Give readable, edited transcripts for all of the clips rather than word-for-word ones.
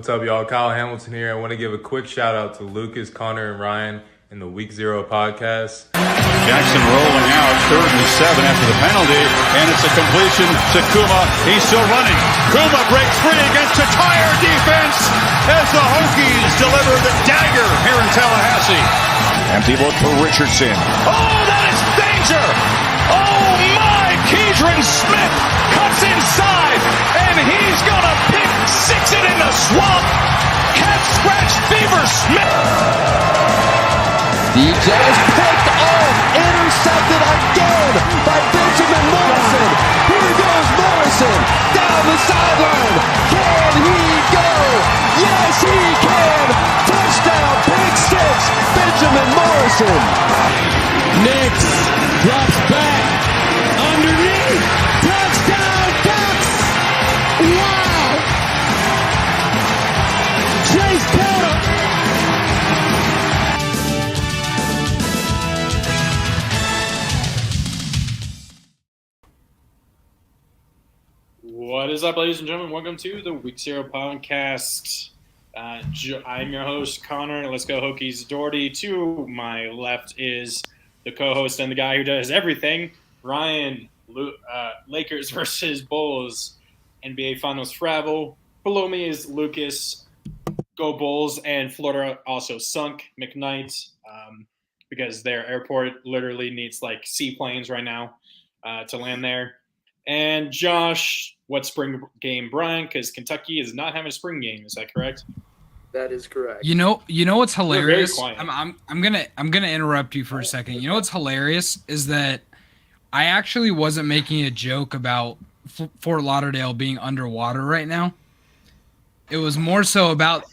What's up, y'all? Kyle Hamilton here. I want to give a quick shout out to Lucas, Connor, and Ryan in the Week Zero podcast. Jackson rolling out, 3rd and 7 after the penalty, and it's a completion to Kuma. He's still running. Kuma breaks free against a tire defense as the Hokies deliver the dagger here in Tallahassee. Empty look for Richardson. Oh, that is danger! Oh my! Keidron Smith cuts inside, and he's gonna pick six it in the swamp. Cat scratch fever Smith. DJ is picked off, intercepted again by Benjamin Morrison. Here goes Morrison down the sideline. Can he go? Yes, he can. Touchdown, pick six, Benjamin Morrison. Nix drops back underneath. Touchdown, Ducks. Wow. Chase Carter. What is up, ladies and gentlemen? Welcome to the Week Zero podcast. I'm your host, Connor. Let's go Hokies Doherty. To my left is the co-host and the guy who does everything, Ryan. Lakers versus Bulls, NBA Finals travel. Below me is Lucas. Go Bulls, and Florida also sunk McKnight because their airport literally needs like seaplanes right now to land there. And Josh, what spring game, Brian? Because Kentucky is not having a spring game. Is that correct? That is correct. You know what's hilarious? Very quiet. I'm gonna interrupt you for a second. You know what's hilarious is that I actually wasn't making a joke about Fort Lauderdale being underwater right now. It was more so about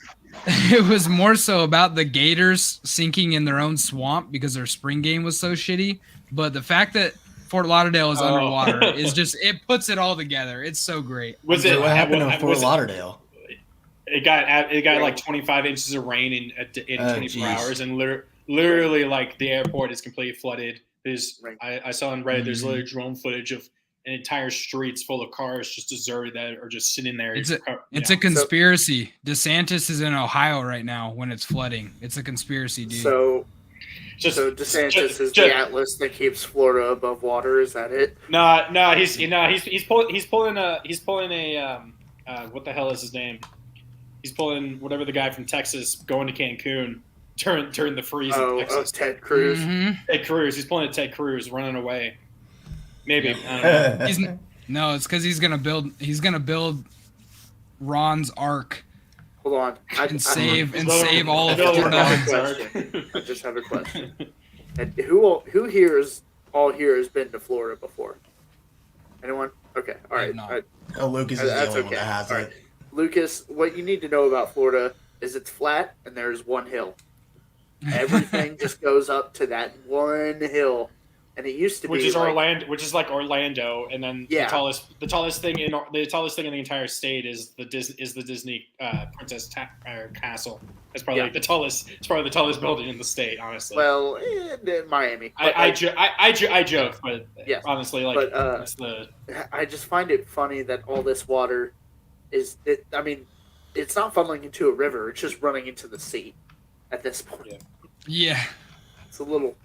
the Gators sinking in their own swamp because their spring game was so shitty. But the fact that Fort Lauderdale is underwater is just, it puts it all together. It's so great. What happened to Fort Lauderdale? It got like 25 inches of rain in 24 hours, and literally like the airport is completely flooded. I saw on Reddit there's literally drone footage of an entire streets full of cars just deserted that are just sitting there. It's a conspiracy. DeSantis is in Ohio right now when it's flooding. It's a conspiracy, dude. So DeSantis is the Atlas that keeps Florida above water. Is that it? No, he's pulling a what the hell is his name? He's pulling whatever the guy from Texas going to Cancun during the freeze in Texas. Ted Cruz. Mm-hmm. Ted Cruz. He's pulling a Ted Cruz running away. Maybe. I don't know. No, it's because he's gonna build Ron's Ark. Hold on. Save all of Florida. Florida. I just have a question. And who here has been to Florida before? Anyone? Okay. All right. Lucas is the only one that has All it. right. Lucas, what you need to know about Florida is it's flat and there's one hill. Everything just goes up to that one hill, and it used to which be is like Orlando, and then Yeah. the tallest thing in the entire state is the Disney Princess Castle. It's probably like the tallest. It's probably the tallest building in the state, honestly. Well, in Miami. I joke, but Yes. honestly, like But, that's the. I just find it funny that all this water it's not funneling into a river. It's just running into the sea at this point. Yeah. It's a little.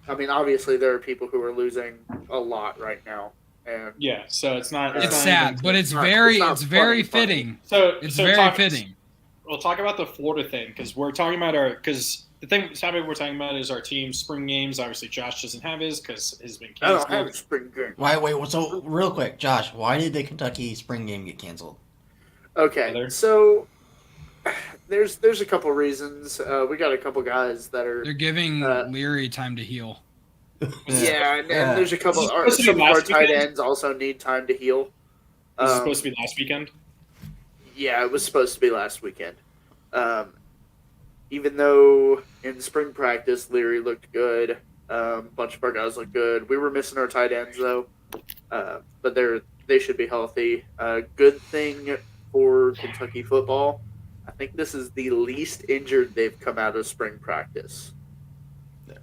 I mean, obviously there are people who are losing a lot right now, and Yeah, so it's not. It's not sad, even- but it's not- very it's not very funny. fitting. So It's so very fitting. We'll talk about the Florida thing because we're talking about the topic we're talking about is our team's spring games. Obviously, Josh doesn't have his because his been I don't canceled. have a spring game. Wait, so real quick, Josh, why did the Kentucky spring game get canceled? Okay, Heather? so there's a couple reasons. We got a couple guys that are They're giving Leary time to heal. and there's a couple. Is this supposed to be Some of our last tight weekend? ends also need time to heal. This is supposed to be last weekend. Yeah, it was supposed to be last weekend. Even though in spring practice Leary looked good, a bunch of our guys looked good. We were missing our tight ends though, but they should be healthy. Good thing for Kentucky football. I think this is the least injured they've come out of spring practice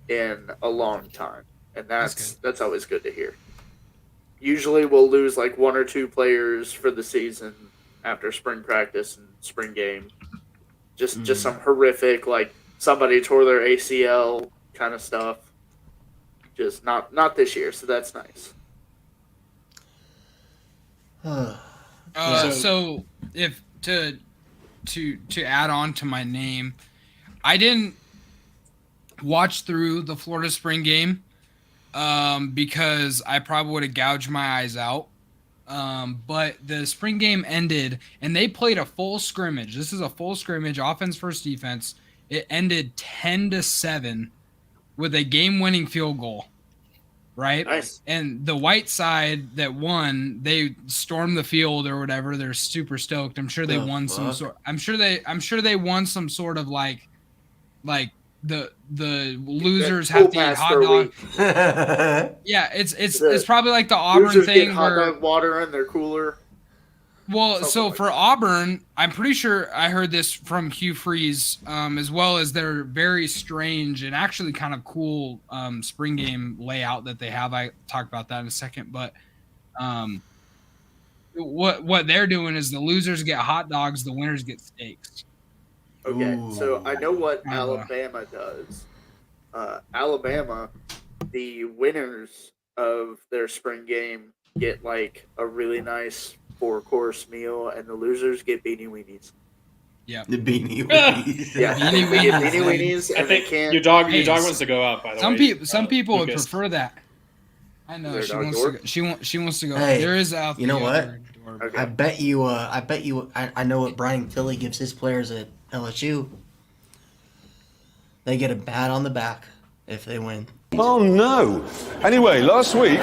in a long time, and that's always good to hear. Usually we'll lose like one or two players for the season after spring practice, and spring game. Just some horrific, like somebody tore their ACL kind of stuff. Just not this year, so that's nice. So if to add on to my name, I didn't watch through the Florida spring game because I probably would have gouged my eyes out. But the spring game ended and they played a full scrimmage. This is a full scrimmage, offense versus defense. It ended 10-7 with a game-winning field goal. Right. Nice. And the white side that won, they stormed the field or whatever. They're super stoked. I'm sure they won some sort. I'm sure they won some sort of like the losers have to eat hot dog. Yeah, it's probably like the Auburn losers thing get hot where dog water in their cooler. well, so for Auburn, I'm pretty sure I heard this from Hugh Freeze, as well as their very strange and actually kind of cool spring game layout that they have. I talk about that in a second, but what they're doing is the losers get hot dogs, the winners get steaks. Okay, so I know what Kind of a- Alabama does. Alabama, the winners of their spring game get like a really nice 4-course meal, and the losers get beanie weenies. The beanie weenies. Yeah, Beanie they get weenies, beanie like- weenies, I and they think can't. your dog Hey, wants to go out. By the Some way, people would Lucas. prefer that. I know Is she there a wants dog to go. She wants to go. Hey, There is out. you know the what? other door. Okay. I bet you. I know what Brian Kelly gives his players at LSU. They get a pat on the back if they win. Oh no! Anyway, last week.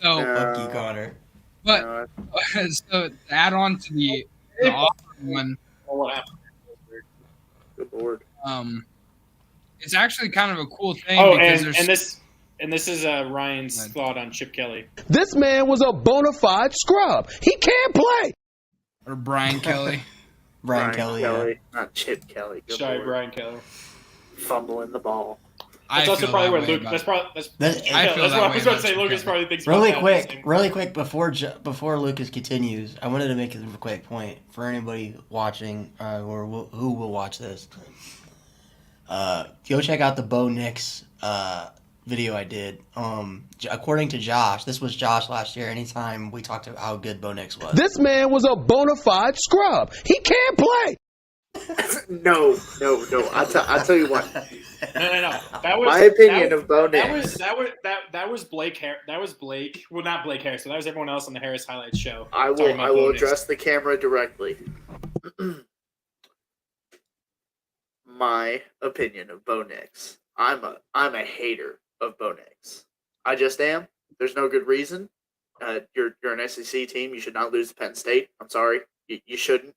So, Lucky Connor. but Uh, so to add on to the Auburn one, Well, what happened? good lord. it's actually kind of a cool thing Oh, because and there's this is Ryan's thought on Chip Kelly. This man was a bona fide scrub. He can't play. or Brian Kelly. Brian Kelly. Yeah. Not Chip Kelly. Good Sorry, lord. Brian Kelly. Fumbling the ball. I That's also feel probably that where way Luke. about That's it. probably that's. That- I yeah, feel that's that what I way was about to about say. Chip Lucas Kelly. probably thinks Really about that. quick, really quick before Lucas continues, I wanted to make a quick point for anybody watching or who will watch this. Go check out the Bo Nix video I did. According to Josh, this was Josh last year. Anytime we talked about how good Bo Nix was, This man was a bona fide scrub. He can't play. No. I'll tell you what. No. That was My opinion that was- of Bo That Nix. was Blake. That was Blake. Well, not Blake Harris. So that was everyone else on the Harris Highlights show. I talking will. about I will Bo Nix. address the camera directly. My opinion of Bo Nix. I'm a hater of Bo Nix. I just am. There's no good reason. You're an SEC team. You should not lose to Penn State. I'm sorry. You shouldn't.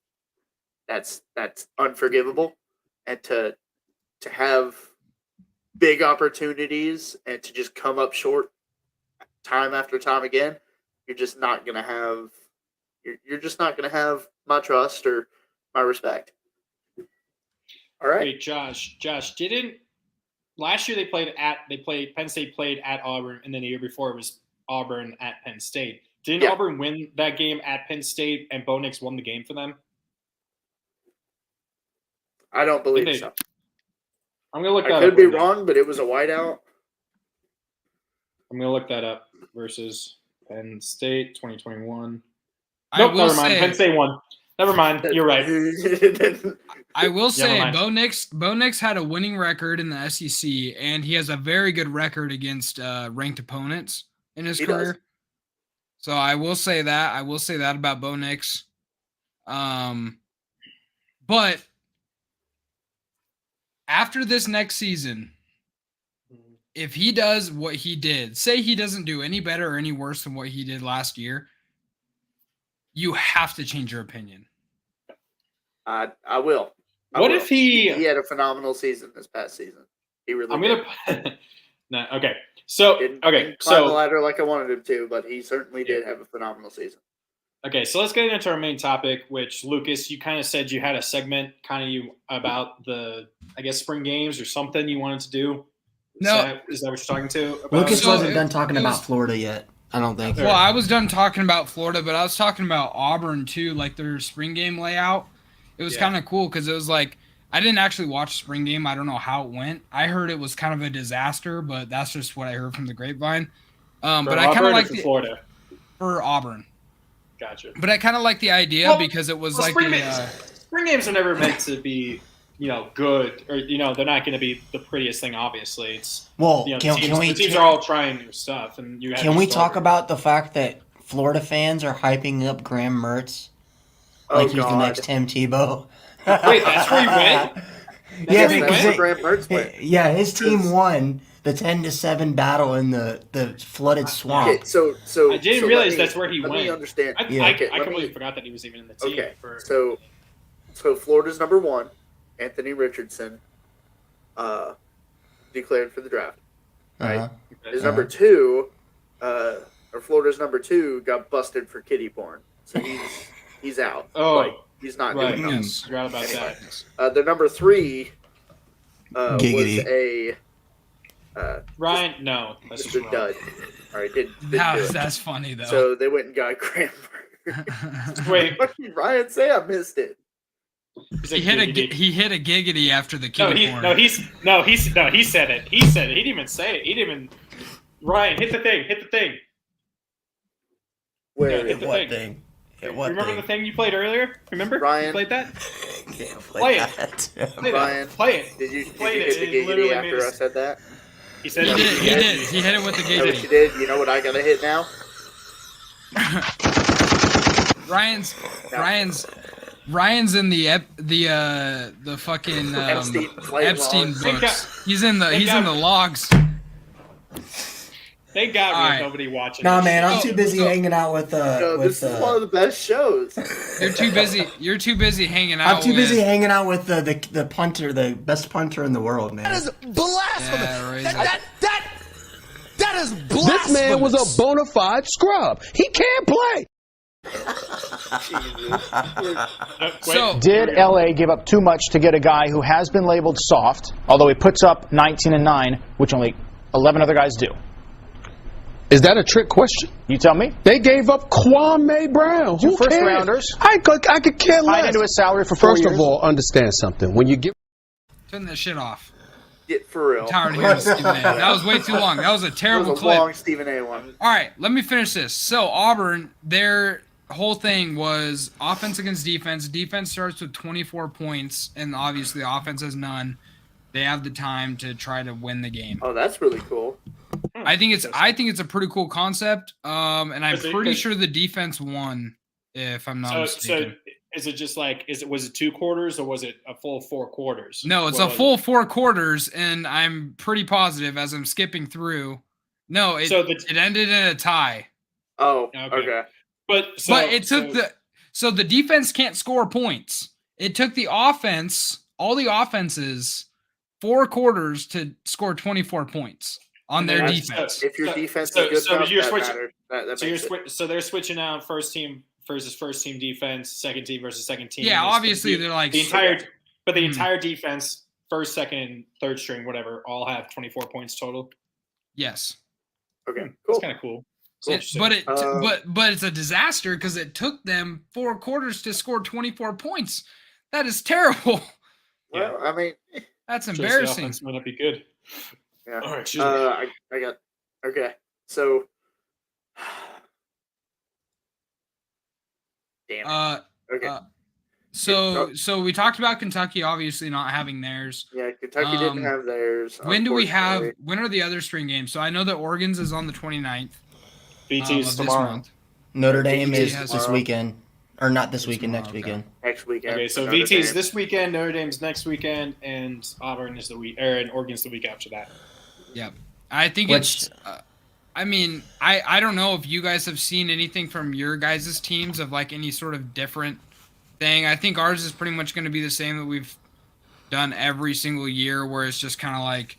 That's unforgivable. And to have big opportunities and to just come up short time after time again, you're just not gonna have. You're just not gonna have my trust or my respect. All right. Wait, Josh, didn't last year Penn State played at Auburn, and then the year before it was Auburn at Penn State. Didn't Yeah. Auburn win that game at Penn State, and Bo Nix won the game for them? I don't believe Did they- so. I'm gonna look that I up. could be right now. wrong, but it was a whiteout. I'm gonna look that up. Versus Penn State 2021. I Nope, will never mind. say, Penn State won. Never mind. You're right. I will say, mind. Bo Nix had a winning record in the SEC, and he has a very good record against ranked opponents in his He does. career. So I will say that. I will say that about Bo Nix. But after this next season, if he does what he did, say he doesn't do any better or any worse than what he did last year, you have to change your opinion. I will. I What will. if he had a phenomenal season this past season? He really I'm did. gonna. No, okay. So Didn't climb the So ladder like I wanted him to, but he certainly did have a phenomenal season. so let's get into our main topic, which Lucas, you kind of said you had a segment about the spring games or something you wanted to do. No. Is that what you're talking to? About? Lucas So wasn't it- done talking it about was- Florida yet. I don't think. Well, I was done talking about Florida, but I was talking about Auburn too, like their spring game layout. It was kind of cool because it was like I didn't actually watch spring game. I don't know how it went. I heard it was kind of a disaster, but that's just what I heard from the grapevine. But I kind of like Florida for Auburn. Gotcha. But I kind of like the idea because it was like spring games are never meant to be, good or they're not going to be the prettiest thing. Obviously, it's the teams are all trying new stuff, and you. Can we talk about the fact that Florida fans are hyping up Graham Mertz like he's the next Tim Tebow? Wait, that's where he went. Yeah, because Graham Mertz went. Yeah, his team won the 10-7 battle in the flooded swamp. Okay, so I didn't realize that's where he went. Let me understand. I completely forgot that he was even in the team. Okay, so Florida's number 1, Anthony Richardson, declared for the draft. Right. His number 2, or Florida's number 2, got busted for kiddie porn, so he's out. Oh, he's not right. doing that. Forgot about that. The number 3 was Giggity. Ryan. No, that's just a dud. All right, that's funny though. So they went and got Graham. Wait, what did Ryan say? I missed it. He hit a giggity after the kiddie porn. He said it. He said it. He didn't even say it. He didn't even. Ryan, hit the thing. Where? Hit the What thing? Remember the thing you played earlier? Remember? Ryan, you played that? Can't Play that. Ryan, play it. Did you Play hit the giggity after I said that? He said he did. He hit it with the You know what giggity. you did? You know what I gotta hit now? Ryan's in the fucking Epstein books. He's in the logs. Thank God All right. nobody watching. Nah, this. man, I'm too busy hanging out with This is one of the best shows. You're too busy hanging out. I'm too busy hanging out with the punter, the best punter in the world, man. That is blasphemous. Yeah, that is blasphemous. This man was a bona fide scrub. He can't play. Did LA give up too much to get a guy who has been labeled soft, although he puts up 19-9, which only 11 other guys do? Is that a trick question? You tell me. They gave up Kwame Brown. Who First cares? rounders. I could care less. Tied into his salary for 4 years. First of all, understand something. When you give Turn that shit off. Get for real. I'm tired of hearing Stephen A. That was way too long. That was a terrible That was a clip. long Stephen A. one. All right, let me finish this. So Auburn, their whole thing was offense against defense. Defense starts with 24 points, and obviously the offense has none. They have the time to try to win the game. Oh, that's really cool. I think it's a pretty cool concept. And I'm pretty sure the defense won, if I'm not mistaken. So is it just like was it 2 quarters or was it a full 4 quarters? No, it's a full 4 quarters, and I'm pretty positive as I'm skipping through. No, it ended in a tie. Oh, okay. But it took the defense can't score points. It took the offense, all the offenses, 4 quarters to score 24 points on their defense. If your defense is good enough, so they're switching out first team versus first team defense, second team versus second team. Yeah, obviously they're like the entire defense, first, second, and third string, whatever, all have 24 points total. Yes. Okay, cool. That's kind of cool. But it's a disaster because it took them 4 quarters to score 24 points. That is terrible. Well, I mean, that's embarrassing. Offense might not be good. Yeah. All right. I got. Okay. So. Damn it. Okay. So we talked about Kentucky obviously not having theirs. Yeah, Kentucky didn't have theirs. When are the other string games? So I know that Oregon's is on the 29th. BT's tomorrow. Notre Dame is this weekend. Or not this weekend, next weekend. Next weekend. Okay, so VT's this weekend, Notre Dame's next weekend, and Auburn is and Oregon's the week after that. Yep. I think it's I mean, I don't know if you guys have seen anything from your guys' teams of like any sort of different thing. I think ours is pretty much going to be the same that we've done every single year, where it's just kind of like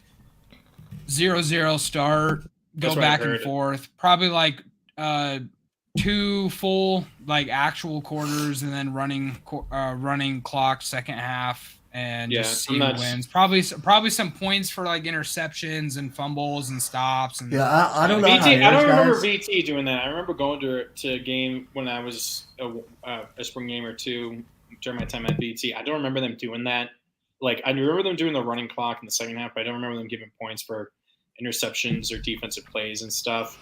0-0 start, go back and forth. Probably like 2 full like actual quarters, and then running clock second half, and Yeah, just see I'm who not- wins. Probably some points for like interceptions and fumbles and stops. And Yeah, I don't know. how VT, I don't yours remember guys- VT doing that. I remember going to a game when I was a spring game or two during my time at VT. I don't remember them doing that. Like, I remember them doing the running clock in the second half, but I don't remember them giving points for interceptions or defensive plays and stuff.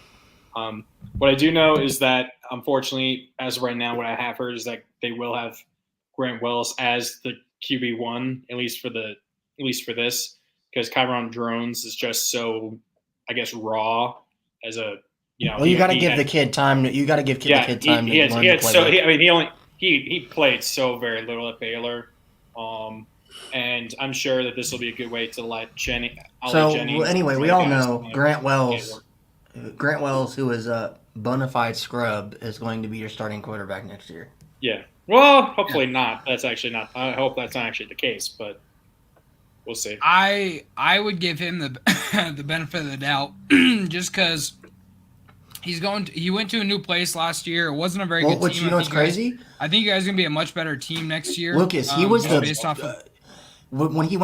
What I do know is that, unfortunately, as of right now, what I have heard is that they will have Grant Wells as the QB1, at least for this, because Kyron Drones is just so, I guess, raw as a, Well, you got to give the kid time. You got to give the kid time to learn to play. He played so very little at Baylor, and I'm sure that this will be a good way to let Jenny. Anyway, we all know Grant Wells. Grant Wells, who is a bona fide scrub, is going to be your starting quarterback next year. Yeah. Well, hopefully not. That's actually not. I hope that's not actually the case, but we'll see. I would give him the the benefit of the doubt, just because he went to a new place last year. It wasn't a very good team. You know what's crazy? I think you guys are gonna be a much better team next year. Lucas, he was when he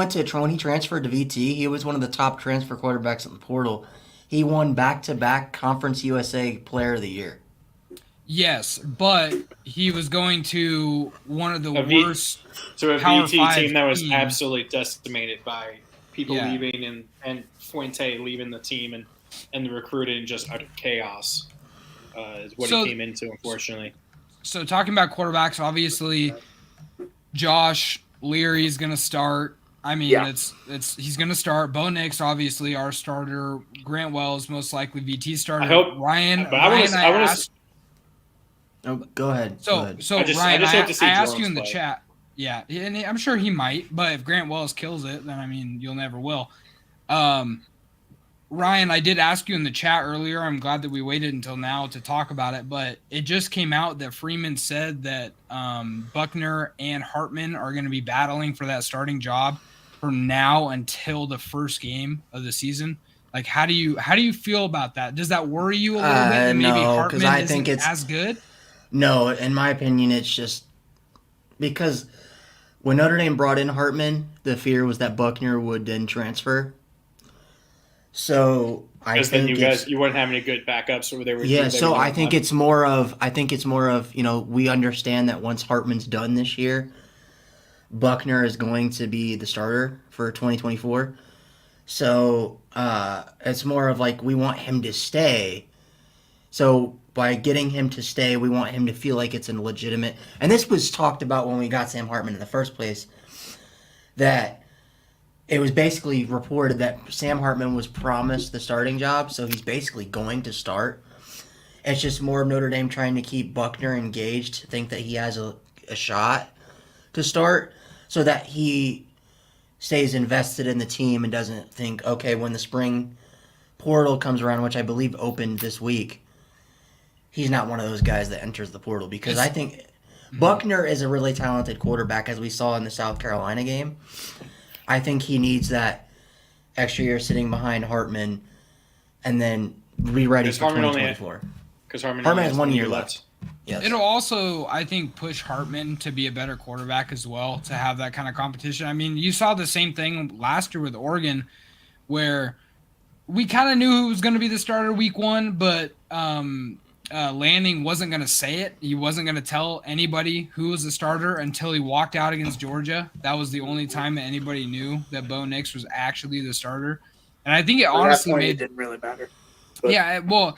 transferred to VT, he was one of the top transfer quarterbacks in the portal. He won back-to-back Conference USA Player of the Year. Yes, but he was going to one of the worst. So a Power VT 5 team that was team. absolutely decimated by people leaving and Fuente leaving the team and the recruiting just utter chaos is what he came into, unfortunately. So talking about quarterbacks, obviously Josh Leary is going to start. I mean, he's going to start. Bo Nix, obviously, our starter. Grant Wells, most likely VT starter. I hope Ryan. But I want to. Oh, go ahead. Ryan, hope to see I asked Drones you in the play. chat. Yeah, and I'm sure he might. But if Grant Wells kills it, then I mean, you'll never will. Ryan, I did ask you in the chat earlier. I'm glad that we waited until now to talk about it, but it just came out that Freeman said that Buckner and Hartman are going to be battling for that starting job from now until the first game of the season. Like, how do you feel about that? Does that worry you a little bit? That maybe No, Hartman I isn't think it's as good. No, in my opinion, it's just because when Notre Dame brought in Hartman, the fear was that Buckner would then transfer. So Because then you wouldn't have any good backups, or they would. Yeah, so I think it's more of we understand that once Hartman's done this year, Buckner is going to be the starter for 2024. So it's more of like we want him to stay. So by getting him to stay, we want him to feel like it's a legitimate. And this was talked about when we got Sam Hartman in the first place. That it was basically reported that Sam Hartman was promised the starting job, so he's basically going to start. It's just more of Notre Dame trying to keep Buckner engaged, to think that he has a shot to start, so that he stays invested in the team and doesn't think, okay, when the spring portal comes around, which I believe opened this week, he's not one of those guys that enters the portal. Because I think Buckner is a really talented quarterback, as we saw in the South Carolina game. I think he needs that extra year sitting behind Hartman and then be ready for 2024. Because Hartman has 1 year left. Yes. It'll also, I think, push Hartman to be a better quarterback as well, to have that kind of competition. I mean, you saw the same thing last year with Oregon, where we kind of knew who was going to be the starter week one, but Lanning wasn't going to say it. He wasn't going to tell anybody who was the starter until he walked out against Georgia. That was the only time that anybody knew that Bo Nix was actually the starter. And I think it honestly it didn't really matter. But. Yeah, well,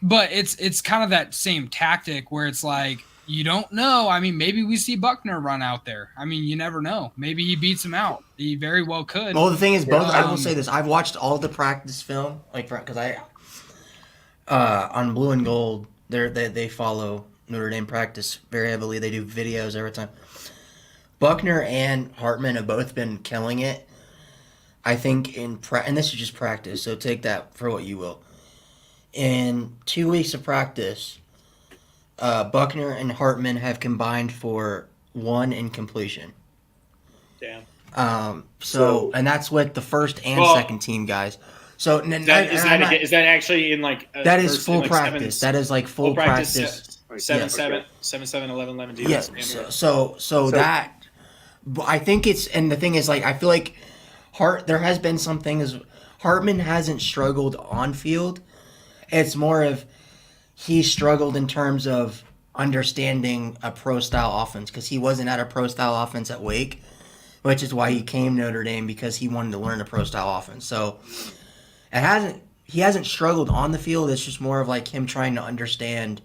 but it's kind of that same tactic where it's like, you don't know. I mean, maybe we see Buckner run out there. I mean, you never know. Maybe he beats him out. He very well could. Well, the thing is, I will say this. I've watched all the practice film, because on Blue and Gold, they follow Notre Dame practice very heavily. They do videos every time. Buckner and Hartman have both been killing it. I think and this is just practice, so take that for what you will. In 2 weeks of practice, Buckner and Hartman have combined for 1 incompletion. Damn. And that's with the first and second team guys. So is that actually in like that is full practice? That is like full practice. 7-7, 11-11. Yes. So that But I think and the thing is, like, I feel like there has been some things. Hartman hasn't struggled on field. It's more of he struggled in terms of understanding a pro style offense because he wasn't at a pro style offense at Wake, which is why he came to Notre Dame, because he wanted to learn a pro style offense. So he hasn't struggled on the field. It's just more of like him trying to understand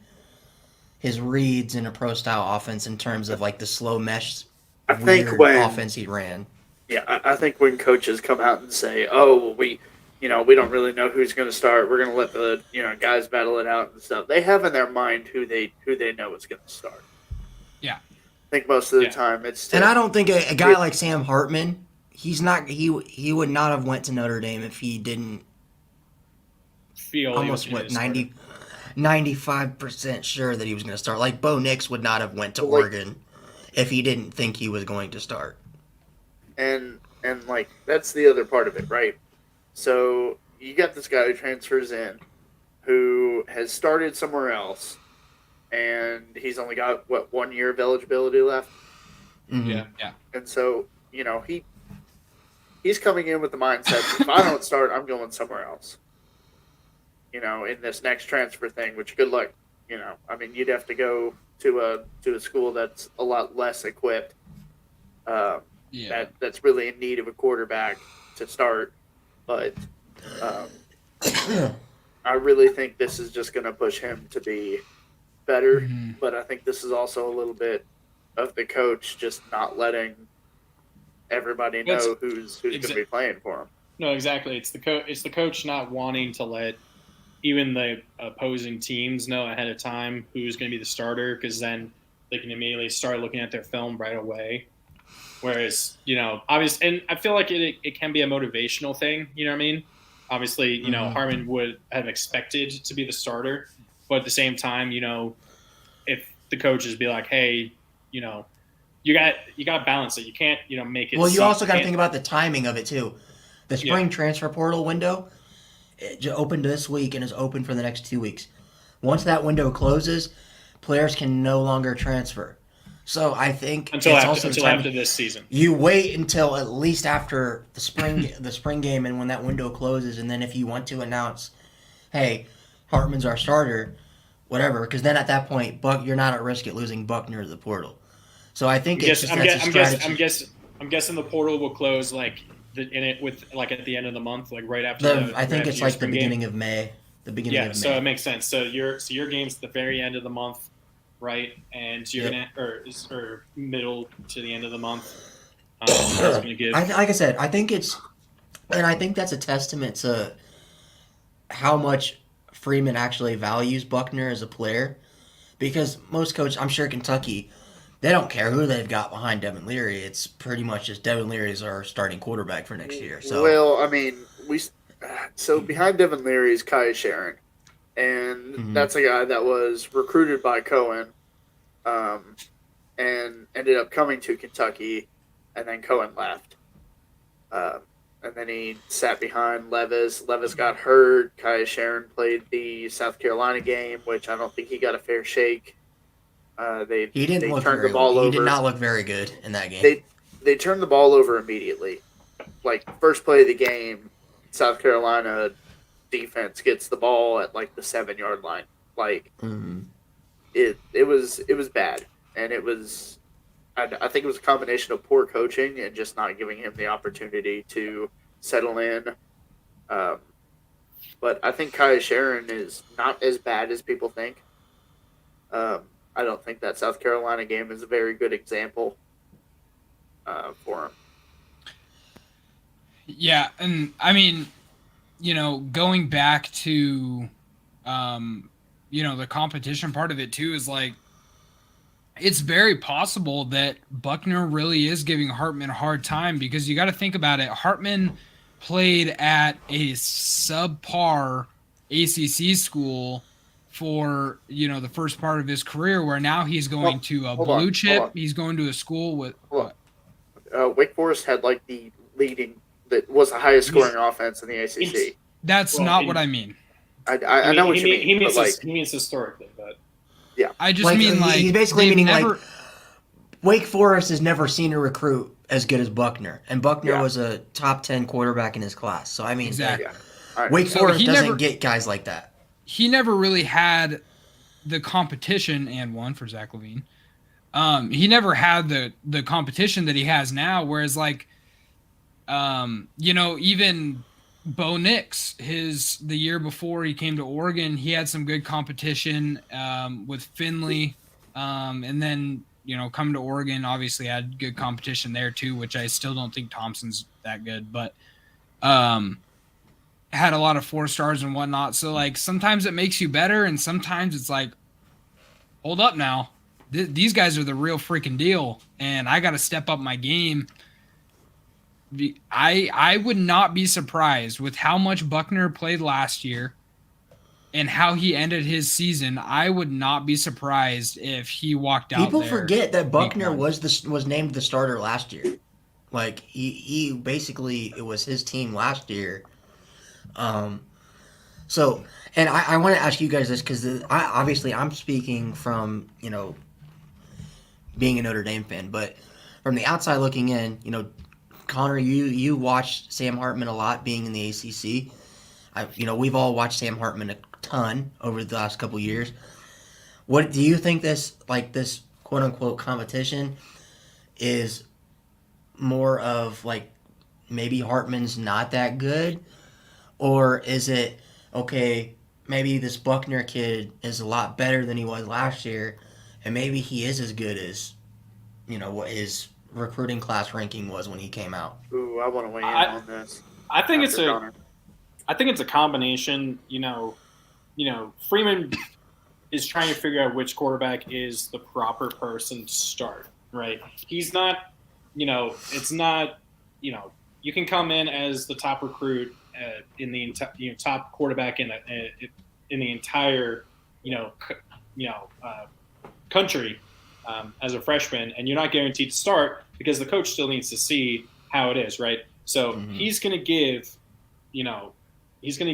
his reads in a pro style offense in terms of like the slow mesh offense he ran. Yeah, I think when coaches come out and say, "Oh, well, we don't really know who's going to start. We're going to let the guys battle it out and stuff," they have in their mind who they know is going to start. Yeah, I think most of the time it's. And I don't think a guy like Sam Hartman, he would not have went to Notre Dame if he didn't feel almost 95% sure that he was going to start. Like Bo Nix would not have went to Oregon if he didn't think he was going to start. And like that's the other part of it, right? So you got this guy who transfers in, who has started somewhere else, and he's only got 1 year of eligibility left. Mm-hmm. Yeah. And so he's coming in with the mindset: if I don't start, I'm going somewhere else. In this next transfer thing, which good luck. I mean, you'd have to go to a school that's a lot less equipped. That's really in need of a quarterback to start. But I really think this is just going to push him to be better. Mm-hmm. But I think this is also a little bit of the coach just not letting everybody know who's going to be playing for him. No, exactly. It's the coach not wanting to let even the opposing teams know ahead of time who's going to be the starter, because then they can immediately start looking at their film right away. Whereas, obviously, and I feel like it can be a motivational thing, you know what I mean? Obviously, Hartman would have expected to be the starter, but at the same time, if the coaches be like, hey, you got to balance it. You can't, make it. Well, you also got to think about the timing of it too. The spring transfer portal window, it opened this week and is open for the next 2 weeks. Once that window closes, players can no longer transfer. So I think until after this season, you wait until at least after the spring game, and when that window closes, and then if you want to announce, "Hey, Hartman's our starter," whatever, because then at that point, you're not at risk at losing Buckner to the portal. So I think I'm guessing the portal will close at the end of the month, like right after. I think it's like the beginning of May. The beginning of May. So it makes sense. So your game's at the very end of the month. Right, and so you're or middle to the end of the month. Like I said, I think that's a testament to how much Freeman actually values Buckner as a player, because most coaches, I'm sure Kentucky, they don't care who they've got behind Devin Leary. It's pretty much just Devin Leary is our starting quarterback for next year. So well, I mean, behind Devin Leary is Kai Sharon. And that's a guy that was recruited by Cohen and ended up coming to Kentucky, and then Cohen left. And then he sat behind Levis. Levis got hurt. Kai Sharon played the South Carolina game, which I don't think he got a fair shake. They turned the ball over. He did not look very good in that game. They turned the ball over immediately. Like, first play of the game, South Carolina defense gets the ball at the 7-yard line. It was bad, and it was I think it was a combination of poor coaching and just not giving him the opportunity to settle in. But I think Kai Sharon is not as bad as people think. I don't think that South Carolina game is a very good example for him. Yeah, and I mean, going back to, the competition part of it too is it's very possible that Buckner really is giving Hartman a hard time, because you got to think about it. Hartman played at a subpar ACC school for, the first part of his career, where now he's going to a blue chip. He's going to a school with Wake Forest had the leading, that was the highest scoring offense in the ACC. That's not what I mean. I know what you mean. He means historically, but yeah. I just mean he's basically meaning Wake Forest has never seen a recruit as good as Buckner, and Buckner Yeah. was a top 10 quarterback in his class. So I mean, Exactly. Yeah. All right. Wake So Forest he doesn't never- get guys like that. He never really had the competition, and one for Zach Levine. He never had the competition that he has now. Whereas, like, even Bo Nix, the year before he came to Oregon, he had some good competition with Finley, and then coming to Oregon, obviously had good competition there too, which I still don't think Thompson's that good, but had a lot of 4 stars and whatnot. So like sometimes it makes you better, and sometimes it's like, hold up now, these guys are the real freaking deal, and I got to step up my game. I would not be surprised with how much Buckner played last year and how he ended his season. I would not be surprised if he walked out. People there forget that Buckner week one. was named the starter last year. Like he basically, it was his team last year. So, and I want to ask you guys this because obviously I'm speaking from being a Notre Dame fan, but from the outside looking in, Connor, you watched Sam Hartman a lot being in the ACC. We've all watched Sam Hartman a ton over the last couple years. What do you think this quote unquote competition is more of, like, maybe Hartman's not that good, or is it okay, maybe this Buckner kid is a lot better than he was last year, and maybe he is as good as what his recruiting class ranking was when he came out? Ooh, I want to weigh in on this. I think After Connor. I think it's a combination. Freeman is trying to figure out which quarterback is the proper person to start. Right? He's not. It's not. You can come in as the top recruit in the top quarterback in the entire country as a freshman, and you're not guaranteed to start because the coach still needs to see how it is, right? So he's going to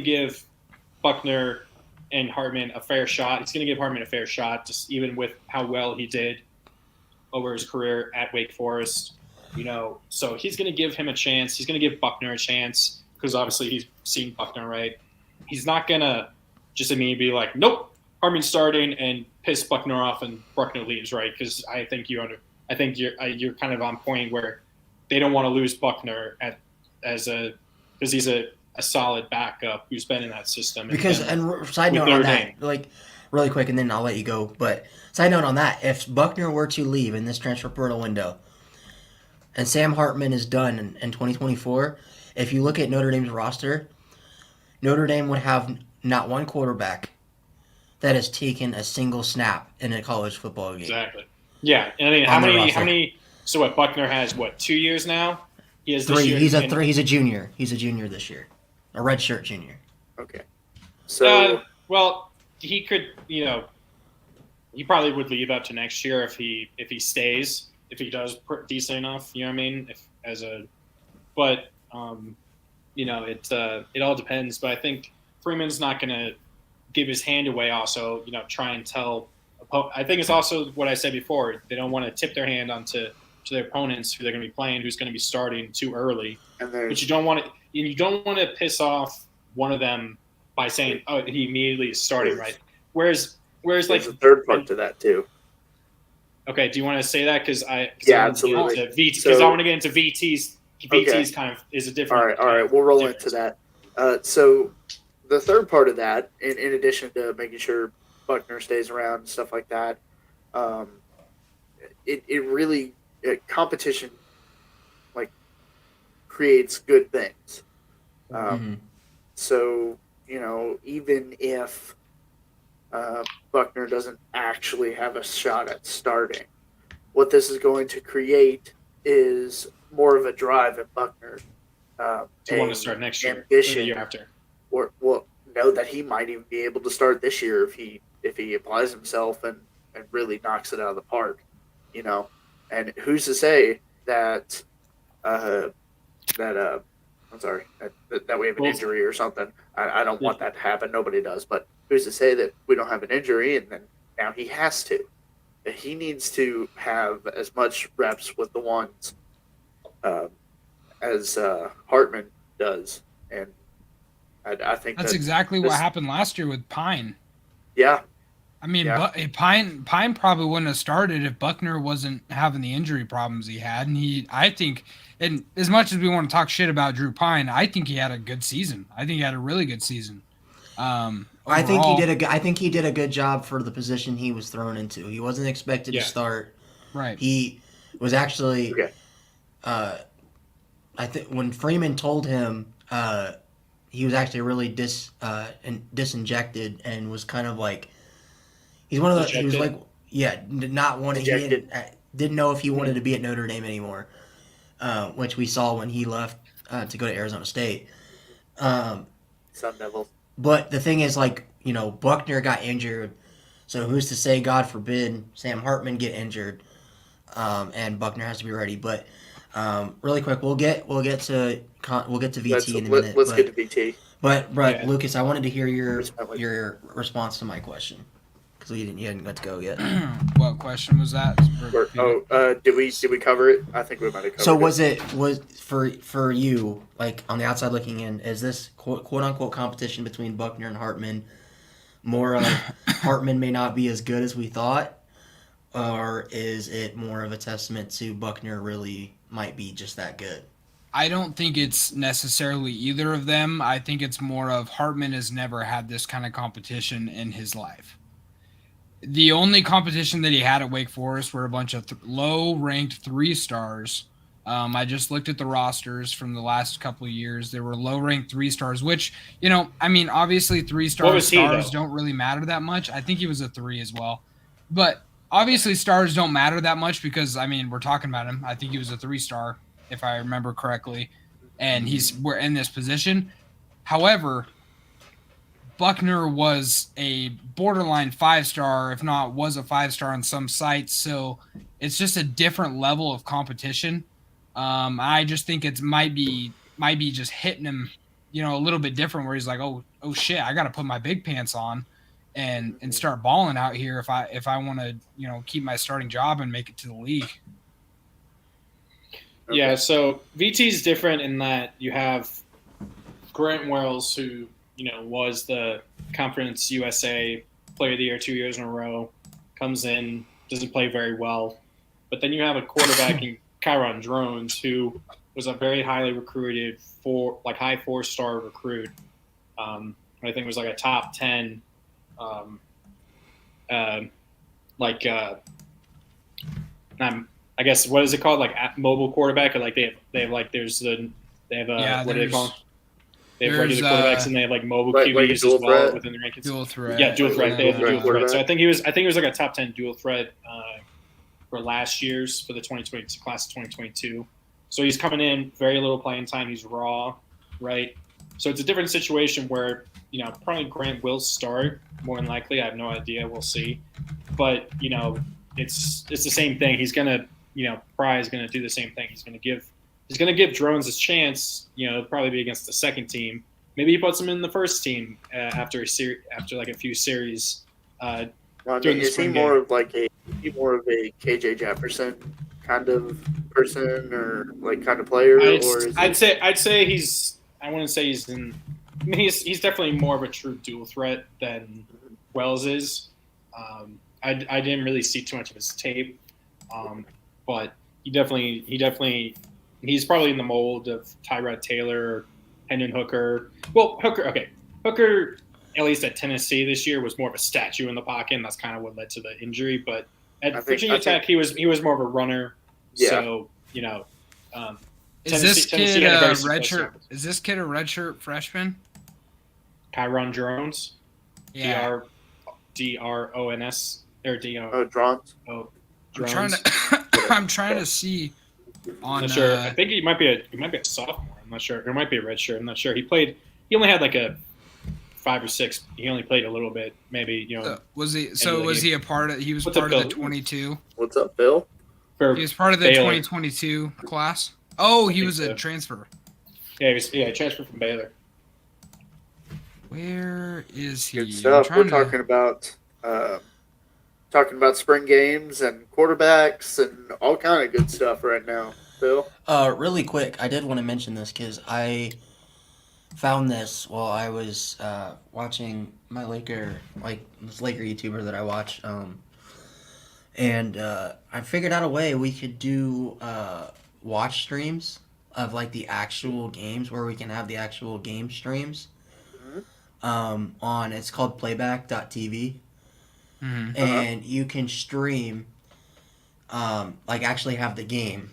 give Buckner and Hartman a fair shot. He's going to give Hartman a fair shot, just even with how well he did over his career at Wake Forest. So he's going to give him a chance. He's going to give Buckner a chance because obviously he's seen Buckner, right? He's not going to just immediately be like, nope, Hartman's starting, and piss Buckner off and Buckner leaves, right? Because I think you're kind of on point where they don't want to lose Buckner because he's a solid backup who's been in that system. Because side note on that, like really quick, and then I'll let you go. But side note on that, if Buckner were to leave in this transfer portal window, and Sam Hartman is done in 2024, if you look at Notre Dame's roster, Notre Dame would have not one quarterback that has taken a single snap in a college football game. Exactly. Yeah. And I mean, how many? So what? Buckner has 2 years now. He has 3. This year, He's a junior. He's a junior this year, a redshirt junior. Okay. So well, he could. He probably would leave up to next year if he stays. If he does decent enough, you know what I mean. It all depends. But I think Freeman's not going to give his hand away. Also, try and tell. I think it's also what I said before. They don't want to tip their hand to their opponents who they're going to be playing, who's going to be starting too early. But you don't want to. You don't want to piss off one of them by saying, "Oh, he immediately is starting," right? Whereas there's like a third part to that too. Okay, do you want to say that? Because Absolutely. Because I want to get into VTs. VTs kind of is a different. All right, we'll roll into that. So the third part of that, in addition to making sure Buckner stays around and stuff like that, it really competition like creates good things. So even if Buckner doesn't actually have a shot at starting, what this is going to create is more of a drive at Buckner to want to start next year, ambition, or the year after, or know that he might even be able to start this year if he applies himself and really knocks it out of the park, And who's to say that I'm sorry, that we have an injury or something. I don't want that to happen. Nobody does. But who's to say that we don't have an injury and then now he has to? he needs to have as much reps with the ones as Hartman does, and I think that's exactly what happened last year with Pine. Yeah. I mean, but Pine probably wouldn't have started if Buckner wasn't having the injury problems he had. And I think, and as much as we want to talk shit about Drew Pine, I think he had a good season. I think he had a really good season. I think he did a good job for the position he was thrown into. He wasn't expected to start. Right. He was actually. I think when Freeman told him, he was actually really disinjected and was kind of like. He's one of the. He was like, not wanting. He didn't know if he wanted to be at Notre Dame anymore, which we saw when he left to go to Arizona State. Sun Devils. But the thing is, Buckner got injured, so who's to say, God forbid, Sam Hartman get injured, and Buckner has to be ready. But really quick, we'll get to VT in a minute. Let's get to VT. But Lucas, I wanted to hear your response to my question. Because you hadn't got to go yet. What question was that? Did we cover it? I think we might have covered it. So was for you, like on the outside looking in, is this quote unquote competition between Buckner and Hartman more of Hartman may not be as good as we thought, or is it more of a testament to Buckner really might be just that good? I don't think it's necessarily either of them. I think it's more of Hartman has never had this kind of competition in his life. The only competition that he had at Wake Forest were a bunch of low-ranked 3-stars. I just looked at the rosters from the last couple of years. There were low-ranked 3-stars, which, obviously 3-star stars don't really matter that much. I think he was a 3 as well. But obviously stars don't matter that much because, we're talking about him. I think he was a 3-star, if I remember correctly, and we're in this position. However, Buckner was a borderline 5-star, if not was a 5-star on some sites. So it's just a different level of competition. I just think it might be just hitting him, a little bit different where he's like, oh shit, I got to put my big pants on and start balling out here if I want to, keep my starting job and make it to the league. Yeah. So VT is different in that you have Grant Wells, who, was the Conference USA Player of the Year 2 years in a row, comes in, doesn't play very well. But then you have a quarterback in Kyron Drones, who was a very highly recruited high 4-star recruit. I think it was like a top 10, I guess, what is it called? Like mobile quarterback, or like they have what do they call them? They have regular quarterbacks and they have like mobile QBs as well within the rankings. Dual threat. Yeah, dual threat. They have the dual threat. So I think he was like a top 10 dual threat for last year's for the 2020 class of 2022. So he's coming in very little playing time. He's raw, right? So it's a different situation where probably Grant will start more than likely. I have no idea. We'll see. But it's the same thing. He's gonna Pry is gonna do the same thing. He's gonna give Drones his chance. Probably be against the second team. Maybe he puts him in the first team after a few series. Is he more of a KJ Jefferson kind of person, or like kind of player? I'd say he's. I wouldn't say he's in. He's definitely more of a true dual threat than Wells is. I didn't really see too much of his tape, but he definitely. He's probably in the mold of Tyrod Taylor or Hendon Hooker. Well, Hooker, at least at Tennessee this year, was more of a statue in the pocket, and that's kind of what led to the injury. But at Virginia Tech, he was more of a runner. Yeah. So, is this kid a redshirt? Is this kid a redshirt freshman? Kyron Drones. Yeah. Drons or DR. Oh, Drones. Oh, Drones. I'm trying to see. I'm not sure. I think he might be a sophomore. I'm not sure. Or it might be a red shirt. I'm not sure. He only had like a 5 or 6. He only played a little bit. Maybe was he? So was he a part of? He was part of the 22. What's up, Bill? He was part of the 2022 class. Oh, he was a transfer. Yeah, he transferred from Baylor. Where is he? Good stuff. We're talking about talking about spring games and quarterbacks and all kind of good stuff right now. Phil? Really quick, I did want to mention this because I found this while I was watching my this Laker YouTuber that I watch, and I figured out a way we could do watch streams of like the actual games where we can have the actual game streams on. It's called playback.tv. Mm-hmm. And you can stream, like actually have the game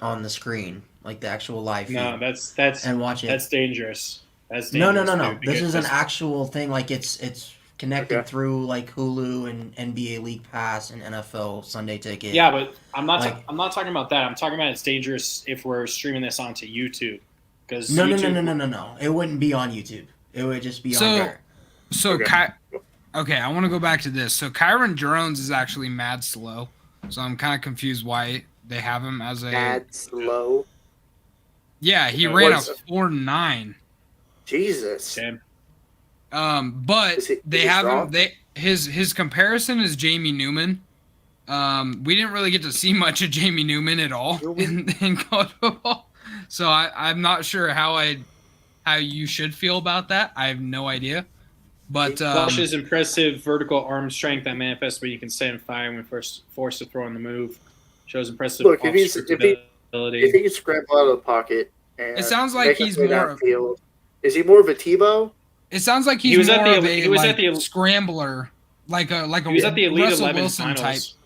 on the screen, like the actual live feed. No, that's and watch it. That's dangerous. That's No. dangerous, dude, This is an because- actual thing. Like it's connected through like Hulu and NBA League Pass and NFL Sunday Ticket. Yeah, but I'm not. Like- I'm not talking about that. I'm talking about it's dangerous if we're streaming this onto YouTube. Because No. It wouldn't be on YouTube. It would just be on there. So, Okay. okay, I want to go back to this. So, Kyron Jones is actually mad slow. So, I'm kind of confused why they have him as a. Mad slow. Yeah, he Yeah, ran a what's- 4.9. Jesus. Sam, But Is he they have strong? him. His comparison is Jamie Newman. We didn't really get to see much of Jamie Newman at all in college football. So I'm not sure how you should feel about that. I have no idea. But Flush's impressive vertical arm strength that manifests when you can stand fire when forced to throw on the move. Shows impressive Look, off if script he ability. can scramble out of the pocket and It sounds like make a he's play more of- downfield. Is he more of a Tebow? it sounds like he's He was more at the- of a he was like, at the- scrambler, like a He was at the Elite Russell 11s Wilson finals. type.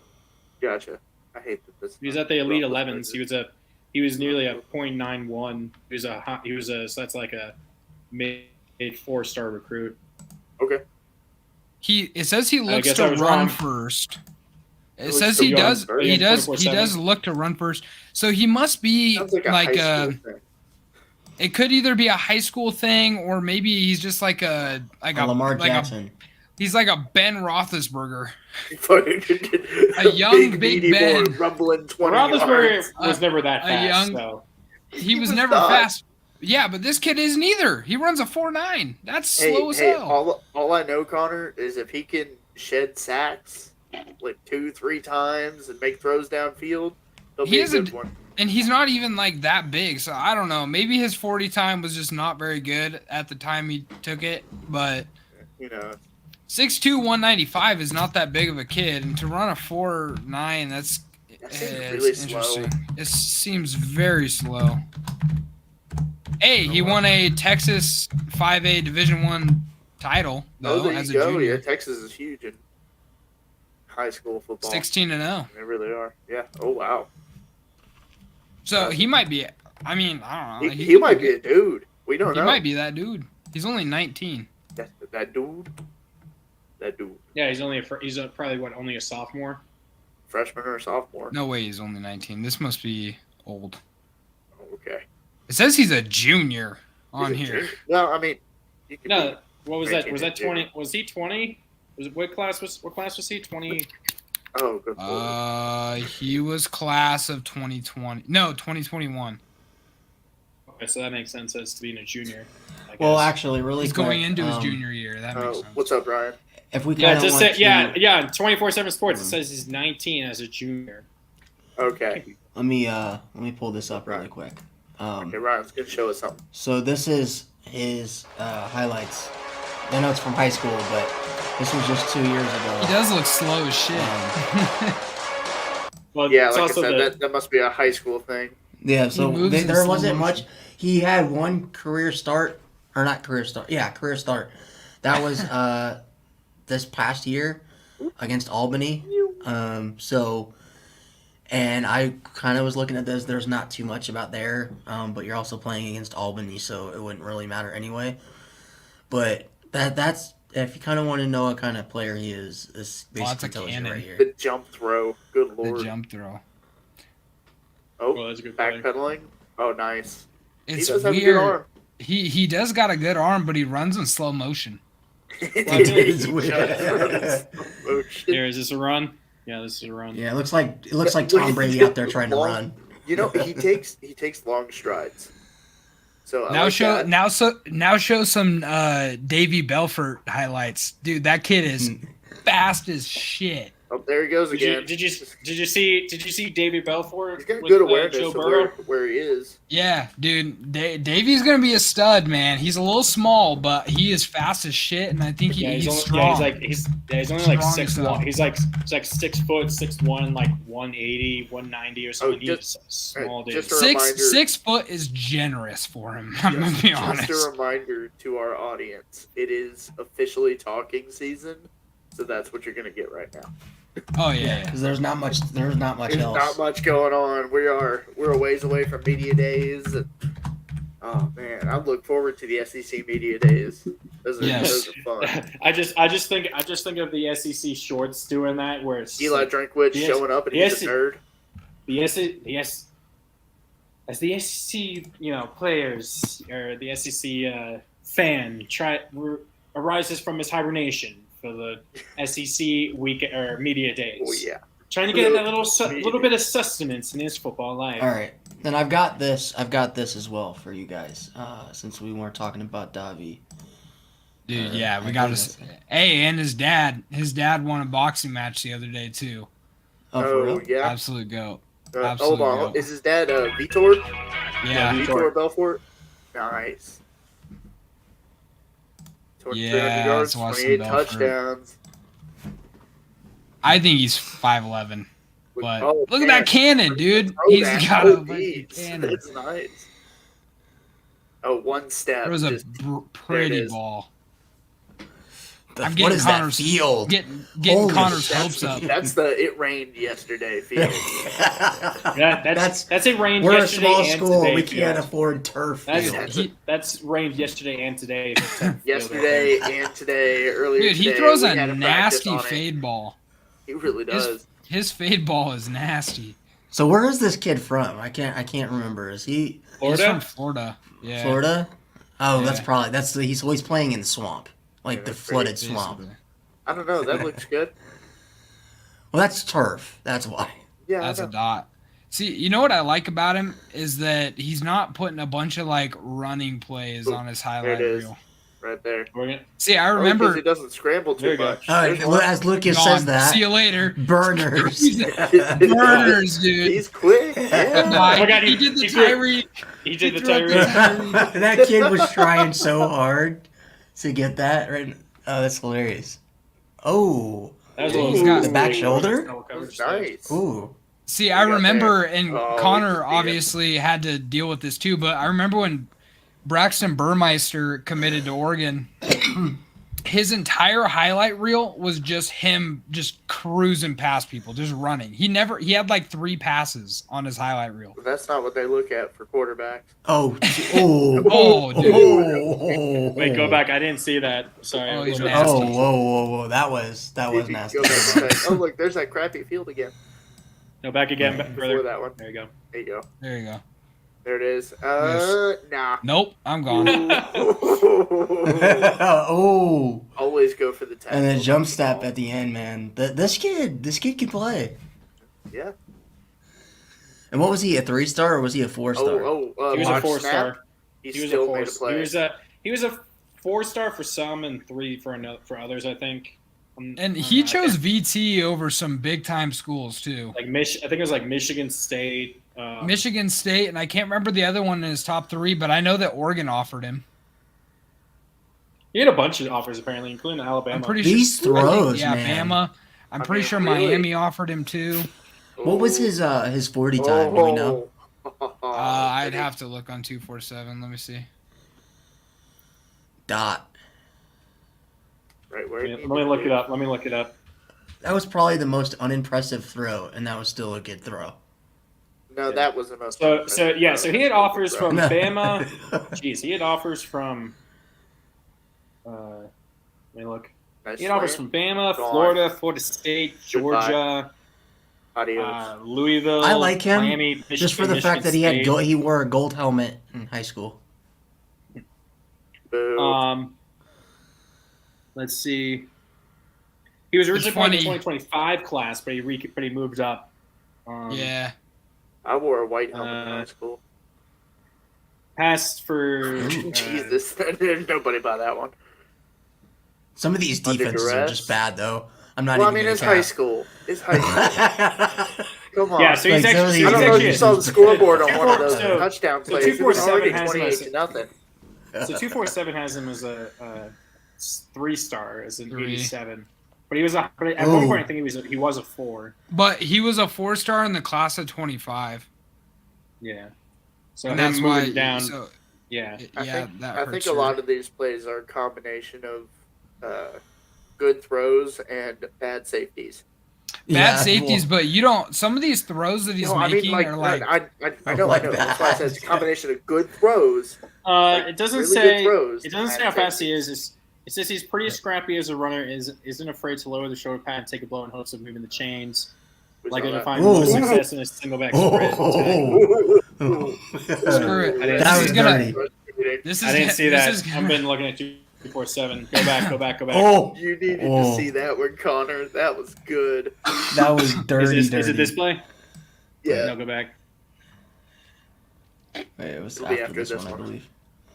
Gotcha. I hate that this. He was at the Elite 11s. He was nearly a .91. So that's like a mid 4-star recruit. Okay. It says he looks guess I to was run wrong. first. It looks says to he run does. first. He does. 24/7. He does look to run first. So he must be Sounds like a like high school thing. It could either be a high school thing or maybe he's just like a Lamar Jackson. He's like a Ben Roethlisberger. a young Big meaty boy Ben. rumbling 20 Roethlisberger yards. was never that a fast. young- so. He was was never not. fast. Yeah, but this kid isn't either. He runs a 4.9. That's slow as hell. all I know, Connor, is if he can shed sacks like 2-3 times and make throws downfield, he'll He be a is a- good one. And he's not even like that big, so I don't know. Maybe his 40 time was just not very good at the time he took it, but You know, 6'2", 195 is not that big of a kid, and to run a 4.9, that's That seems it's really slow. interesting. It seems very slow. Hey, he won a Texas 5A Division I title oh, though there as you a go. junior. Yeah, Texas is huge in high school football. 16-0. They really are. Yeah. Oh wow. So he might be. I mean, I don't know. He might be a dude. We don't He know. might be that dude. He's only 19. That dude. That dude. Yeah, he's probably only a sophomore. Freshman or sophomore. No way, he's only 19. This must be old. Okay. It says he's a junior on He's a here. junior. No, I mean, you could No, be what was that? Was that 19 20? Was he 20? What class was he? 20? Oh, good lord. He was class of 2020. No, 2021. Okay, so that makes sense as to being a junior. I Well, guess. actually, really He's quick, going into his junior year. That makes sense. What's up, Ryan? If we Yeah, kind it of just want said, to, yeah. 24/7 Sports. It says he's 19 as a junior. Okay. let me pull this up really quick. Okay, Ryan's gonna show us something. So this is his highlights. I know it's from high school, but this was just 2 years ago. He does look slow as shit. Well, Yeah, it's like I also said, that must be a high school thing. Yeah, so He moves in there slow wasn't motion. much. He had one career start, or not career start. Yeah, career start. That was this past year against Albany. And I kind of was looking at this. There's not too much about there, but you're also playing against Albany, so it wouldn't really matter anyway. But that's if you kind of want to know what kind of player he is. This Lots basically of tells you cannon. right here. The jump throw. Good The lord. jump throw. Oh, Well, that's a good play. backpedaling. Oh, nice. It's he does have a good weird. arm. He does got a good arm, but he runs in slow motion. It's weird. Oh, shit. Here, is this a run? Yeah, this is a run. Yeah, it looks like Look Tom at Brady the out there trying to long- run. You know, he takes long strides. So I Now like show that. now show some Davy Belfort highlights, dude. That kid is fast as shit. Oh, there he goes again. Did you see David Belfort? He's got with, good awareness Joe of Burrow? where he is. Yeah, dude. Davey's gonna be a stud, man. He's a little small, but he is fast as shit, and I think he's strong. He's only like Strong as hell. 6'1". He's like 6 foot, 6'1", like 180, 190 or something. He's small dude. Just a reminder, 6 foot is generous for him. I'm gonna be honest. Just a reminder to our audience: it is officially talking season, so that's what you're gonna get right now. Oh yeah. Because there's not much There's else. not much going on. We're a ways away from media days. And, oh man, I look forward to the SEC media days. Those are fun. I just think of the SEC shorts doing that, where it's Eli Drinkwitz showing up and he's a nerd. As the SEC, players or the SEC fan arises from his hibernation for the SEC week or media days. Oh yeah, trying to get a little bit of sustenance in his football life. All right, then I've got this as well for you guys. Since we weren't talking about Davi. Dude, yeah, we got to. Hey, and his dad won a boxing match the other day too. Oh, for real? Yeah. Absolute goat. Hold on, goat. is his dad Vitor? Yeah. Vitor Belfort. Nice. Yeah, 300 yards, that's awesome, 28 Belfort. touchdowns. I think he's 5'11". But Oh, look at man. that cannon, dude. Oh, He's that got a OBs. fucking cannon. It's nice. Oh, one step. It was a just- pretty is. ball. What I'm getting is that Connor's field? Getting Holy Connor's shit. hopes up. That's the it rained yesterday field. That's it rained We're a yesterday small and school. today. We can't field. afford turf. That's rained yesterday and today. Yesterday and today, earlier Dude, he today, throws we a had practice nasty on it. fade ball. He really does. His fade ball is nasty. So where is this kid from? I can't remember. Is he He's from Florida. Yeah. Florida? Oh, Yeah. he's always playing in the swamp, like the flooded swamp. Basically. I don't know. That looks good. Well, that's turf. That's why. Yeah, That's I a know. dot. See, you know what I like about him is that he's not putting a bunch of like running plays on his highlight There it is. reel. Right there. See, I Because remember he doesn't scramble There too you go. much. There's one. As Lucas Gone. says that, See you later. burners. Burners, dude. He's quick. Yeah. Nah, Oh my God, he did the he threw- Tyree. He did the threw up Tyree. That kid was trying so hard to get that right. Oh, that's hilarious. Oh, That was He's a got- the back shoulder. Nice. Ooh, See, I remember, and Oh, Connor we can see it. obviously had to deal with this too, but I remember when Braxton Burmeister committed to Oregon, his entire highlight reel was just him just cruising past people, just running. He had like 3 passes on his highlight reel. That's not what they look at for quarterbacks. oh, Oh, dude. oh. Wait, go back. I didn't see that. Sorry. Oh, he's Oh, nasty. whoa! That was nasty. Go back and say, oh, look, there's that crappy field again. No, back again. Back Before further. that one. There you go. There you go. There you go. There it is. Nah. Nope, I'm gone. Oh, Always go for the tackle. and then jump step at the end, man. This kid can play. Yeah. And what was he, a 3-star or was he a 4-star? He was a Mark 4-star. Snap, He He was still a made a four. play. He was a 4-star for some and 3 for others. I think. And he chose VT over some big time schools too. like I think it was like Michigan State. Michigan State, and I can't remember the other one in his top 3, but I know that Oregon offered him. He had a bunch of offers apparently, including Alabama. I'm pretty These sure. throws, yeah, man. Bama. I'm pretty sure really? Miami offered him too. What was his 40 time? Do we know? I'd have to look on 247. Let me see. Dot. Right where? Let me look it up. That was probably the most unimpressive throw, and that was still a good throw. No, that was the most. So he had offers from No. Bama. Jeez, he had offers from. Let me look. Nice He had offers slam. from Bama, Gone. Florida State, Georgia, Adios. Louisville. I like him Miami, Michigan, just for the Michigan fact that State. he wore a gold helmet in high school. Boo. Let's see. He was originally It's part of the funny. 2025 class, but he moved up. Yeah. I wore a white helmet in uh, high school. Passed for Jesus, there's nobody by that one. Some of these Under defenses are duress. just bad, though. I'm not Well, I even mean, gonna it's cap. high school. It's high school. Come on. Yeah, so he's Like, actually. so I don't know if you saw the scoreboard on one of those So- touchdown so plays. It was 247 already has him 28 as- to nothing. So 247 has him as a 3-star, as an 3. 87. But he was at one point I think he was a 4. But he was a 4-star in the class of 25. Yeah. So And him that's why. moving down. So, Yeah. yeah, I think a lot of these plays are a combination of good throws and bad safeties. bad safeties, but you don't. Some of these throws that he's No, I making mean, are like. I know. That's why I said it's a combination of good throws. It doesn't really say. good throws It doesn't say and how fast he safeties. is. It says he's pretty scrappy as a runner. Isn't afraid to lower the shoulder pad and take a blow in hopes of moving the chains. We Like saw to that. find more success in a single back sprint. Screw it. I didn't That see was it. dirty. This is. I didn't see this that. is- I've been looking at 247. Go back. Oh, You needed to see that one, Connor. That was good. that was dirty. Is it this play? Yeah. No, go back. Wait, it was It'll be after after this this one, I one. believe.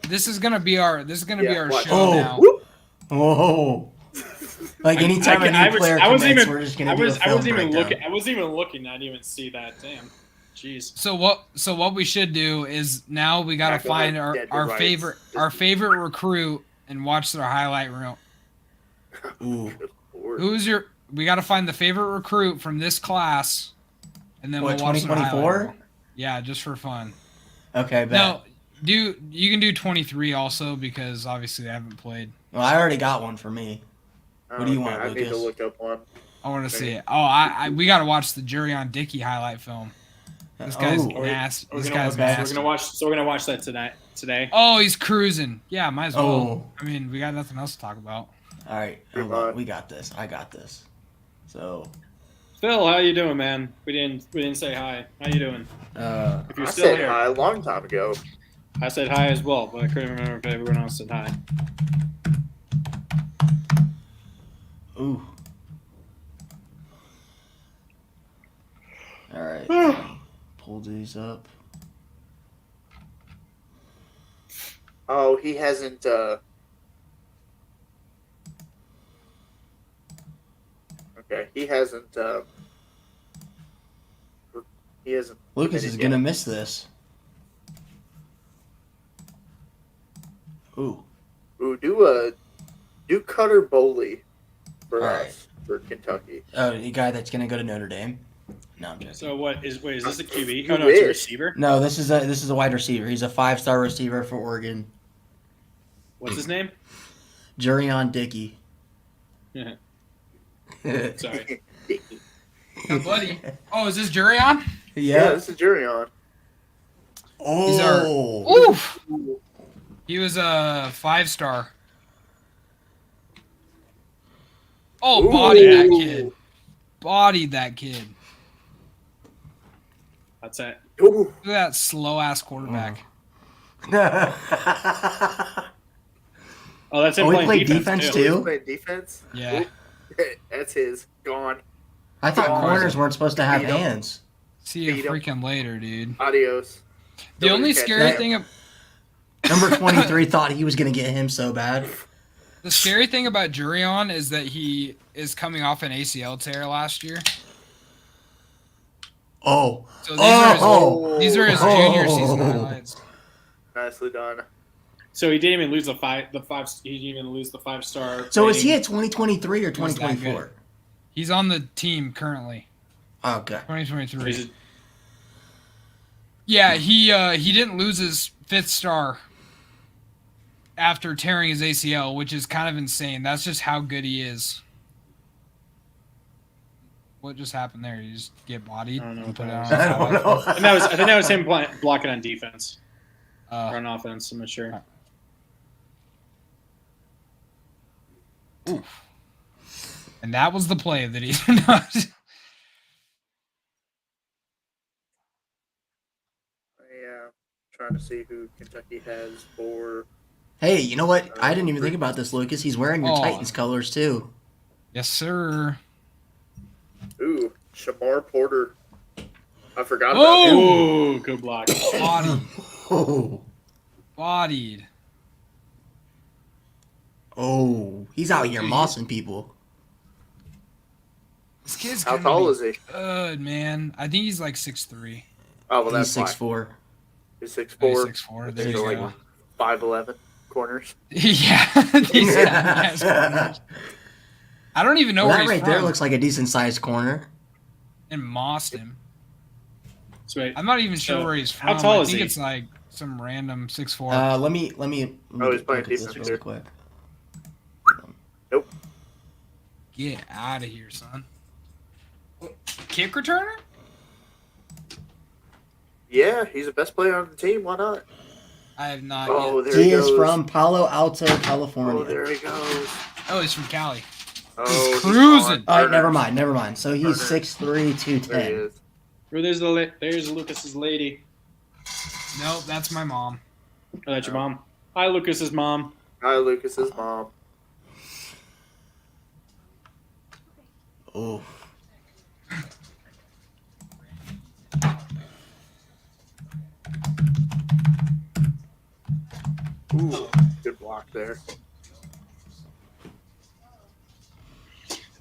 This is gonna be our. This is gonna be Yeah, our watch. show Oh. now. Whoop. Whoa! Like anytime a new player commits, we're just gonna do a film breakdown. I wasn't even looking. I didn't even see that. Damn. Jeez. So what we should do is now we gotta Back on find that our, dead our rights. favorite recruit and watch their highlight reel. Ooh. Good Lord. Who's your? We gotta find the favorite recruit from this class, and then What, we'll watch their highlight 2024? reel. Yeah, just for fun. Okay, bet. No, you can do 23 also because obviously they haven't played. Well, I already got one for me. What do you want, I need to Lucas? look up one. I want to see it. Oh, we gotta watch the Jurion Dickey highlight film. This guy's Oh. nasty. We're This gonna, guy's so we're nasty. gonna watch. So we're gonna watch that today. Oh, he's cruising. Yeah, might as well. Oh. I mean, we got nothing else to talk about. All right, hold on. We got this. I got this. So, Phil, how you doing, man? We didn't say hi. How you doing? If you're I still said here, hi a long time ago. I said hi as well, but I couldn't remember if everyone else said hi. ooh. All right. Pull these up. Oh, he hasn't. Okay, he hasn't. He hasn't. Lucas is committed gonna yet. miss this. Ooh. Ooh, do Cutter Bowley for All us right. for Kentucky. Oh, the guy that's gonna go to Notre Dame. No, I'm joking. So is this a QB? Who Oh no, it's a is? receiver. No, this is a wide receiver. He's a 5-star receiver for Oregon. What's his name? Jurion Dickey. Sorry. Oh, buddy. Oh, is this Jurion? Yeah, this is Jurion. Oh. Oof. He was a 5-star. Oh, bodied that kid. Bodied that kid. That's it. Ooh. Look at that slow ass quarterback. Oh, that's him Oh, he playing played defense, defense too. too? He's playing defense. Yeah. Oop. That's his. Gone. I thought Oh, corners weren't supposed to have Beat 'em. hands. See you Beat 'em. freaking later, dude. Adios. The Nobody only catch scary that. thing. Number 23 thought he was going to get him so bad. The scary thing about Jurion is that he is coming off an ACL tear last year. Oh. So Oh. these are his junior season highlights. Nicely done. So he didn't even lose the five. He didn't even lose the 5-star. So is he rating. at 2023 or He was that 2024? good. He's on the team currently. Okay. 2023. Is it- Yeah, he didn't lose his 5th star after tearing his ACL, which is kind of insane. That's just how good he is. What just happened there? You just get bodied? I don't know and what put it that on I his don't know. highlight I think that was him blocking on defense film? or on offense. I'm not sure. And that was the play that he did not. Trying to see who Kentucky has for. Hey, you know what? I didn't even think about this, Lucas. He's wearing your Oh. Titans colors too. Yes, sir. Ooh, Shamar Porter. I forgot about him. Oh, Ooh, good block. bodied, Oh. bodied. Oh. He's out here mossing people. kid's How gonna tall be is he? good, man. I think he's like 6'3". Oh, well, He's that's 6'4". He's Oh, 6'4". he's 6'4". There These you are go. like 5'11" corners. Yeah. These guys corners. I don't even know Well, where that he's right there from. looks like a decent sized corner. In Boston. Sweet. I'm not even So, sure where he's from. how tall I is think he? it's like some random 6'4". Let me Oh, he's look playing at this defense really here. quick. Nope. Get out of here, son. Kick returner? Yeah, he's the best player on the team. Why not? I have not Oh, yet. there He he is goes. from Palo Alto, California. Oh, there he goes. Oh, he's from Cali. Oh, He's cruising. All right, never mind. So he's Turner. 6'3", There he 210. is. There's Lucas's lady. Nope, that's my mom. Oh, that's your mom. Hi, Lucas's mom. Hi, Lucas's mom. Oh, Ooh, good block there.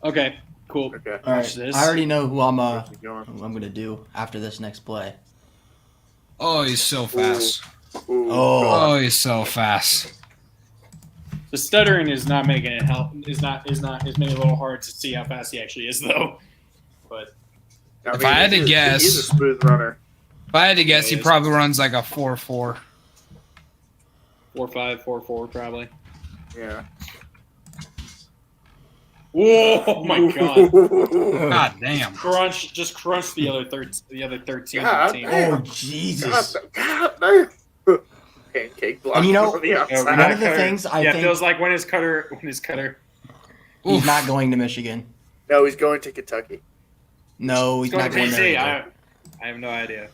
Okay, cool. Okay. all Watch right. this. I already know who I'm Keep going. gonna do after this next play. Oh, he's so fast. Ooh, Oh. Oh, he's so fast. The stuttering is not making it help. Is making it a little hard to see how fast he actually is, though. But If I had to guess- he's a smooth runner. If I had to guess, Yeah, he he is. probably runs like a 4.4. 4.5, 4.4 probably. Yeah. Whoa! Oh my god! God damn. Just crunch the other 13 God on the team. damn. Oh Jesus! God damn. Pancake block And you know, on the outside. one of the things I yeah, think feels like when his cutter. he's not going to Michigan. No, he's going to Kentucky. No, he's Going not to going BC. there. I have no idea.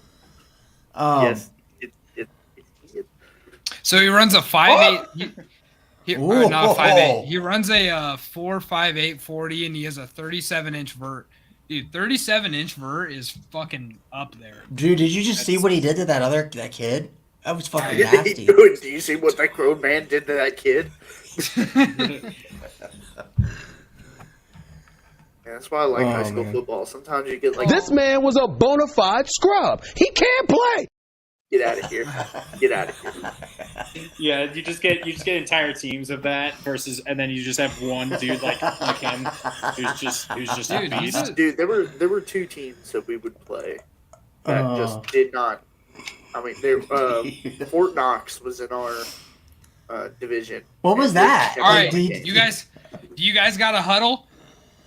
Yes. So he runs a 5.8. Ooh. Not a 5.8. He runs a 4.58 40, and he has a 37-inch vert. Dude, 37-inch vert is fucking up there. Dude, did you just see what he did to that kid? That was fucking nasty. Dude, do you see what that grown man did to that kid? Yeah, that's why I like high school man. football. Sometimes you get like, This man was a bona fide scrub. He can't play. get out of here, get out of here. Yeah, you just get entire teams of that versus, and then you just have one dude like him who's just a Dude, he's beast. a- Dude, there were two teams that we would play that just did not. I mean, Fort Knox was in our division. What was And that? they- All right, Did- do you guys got a huddle?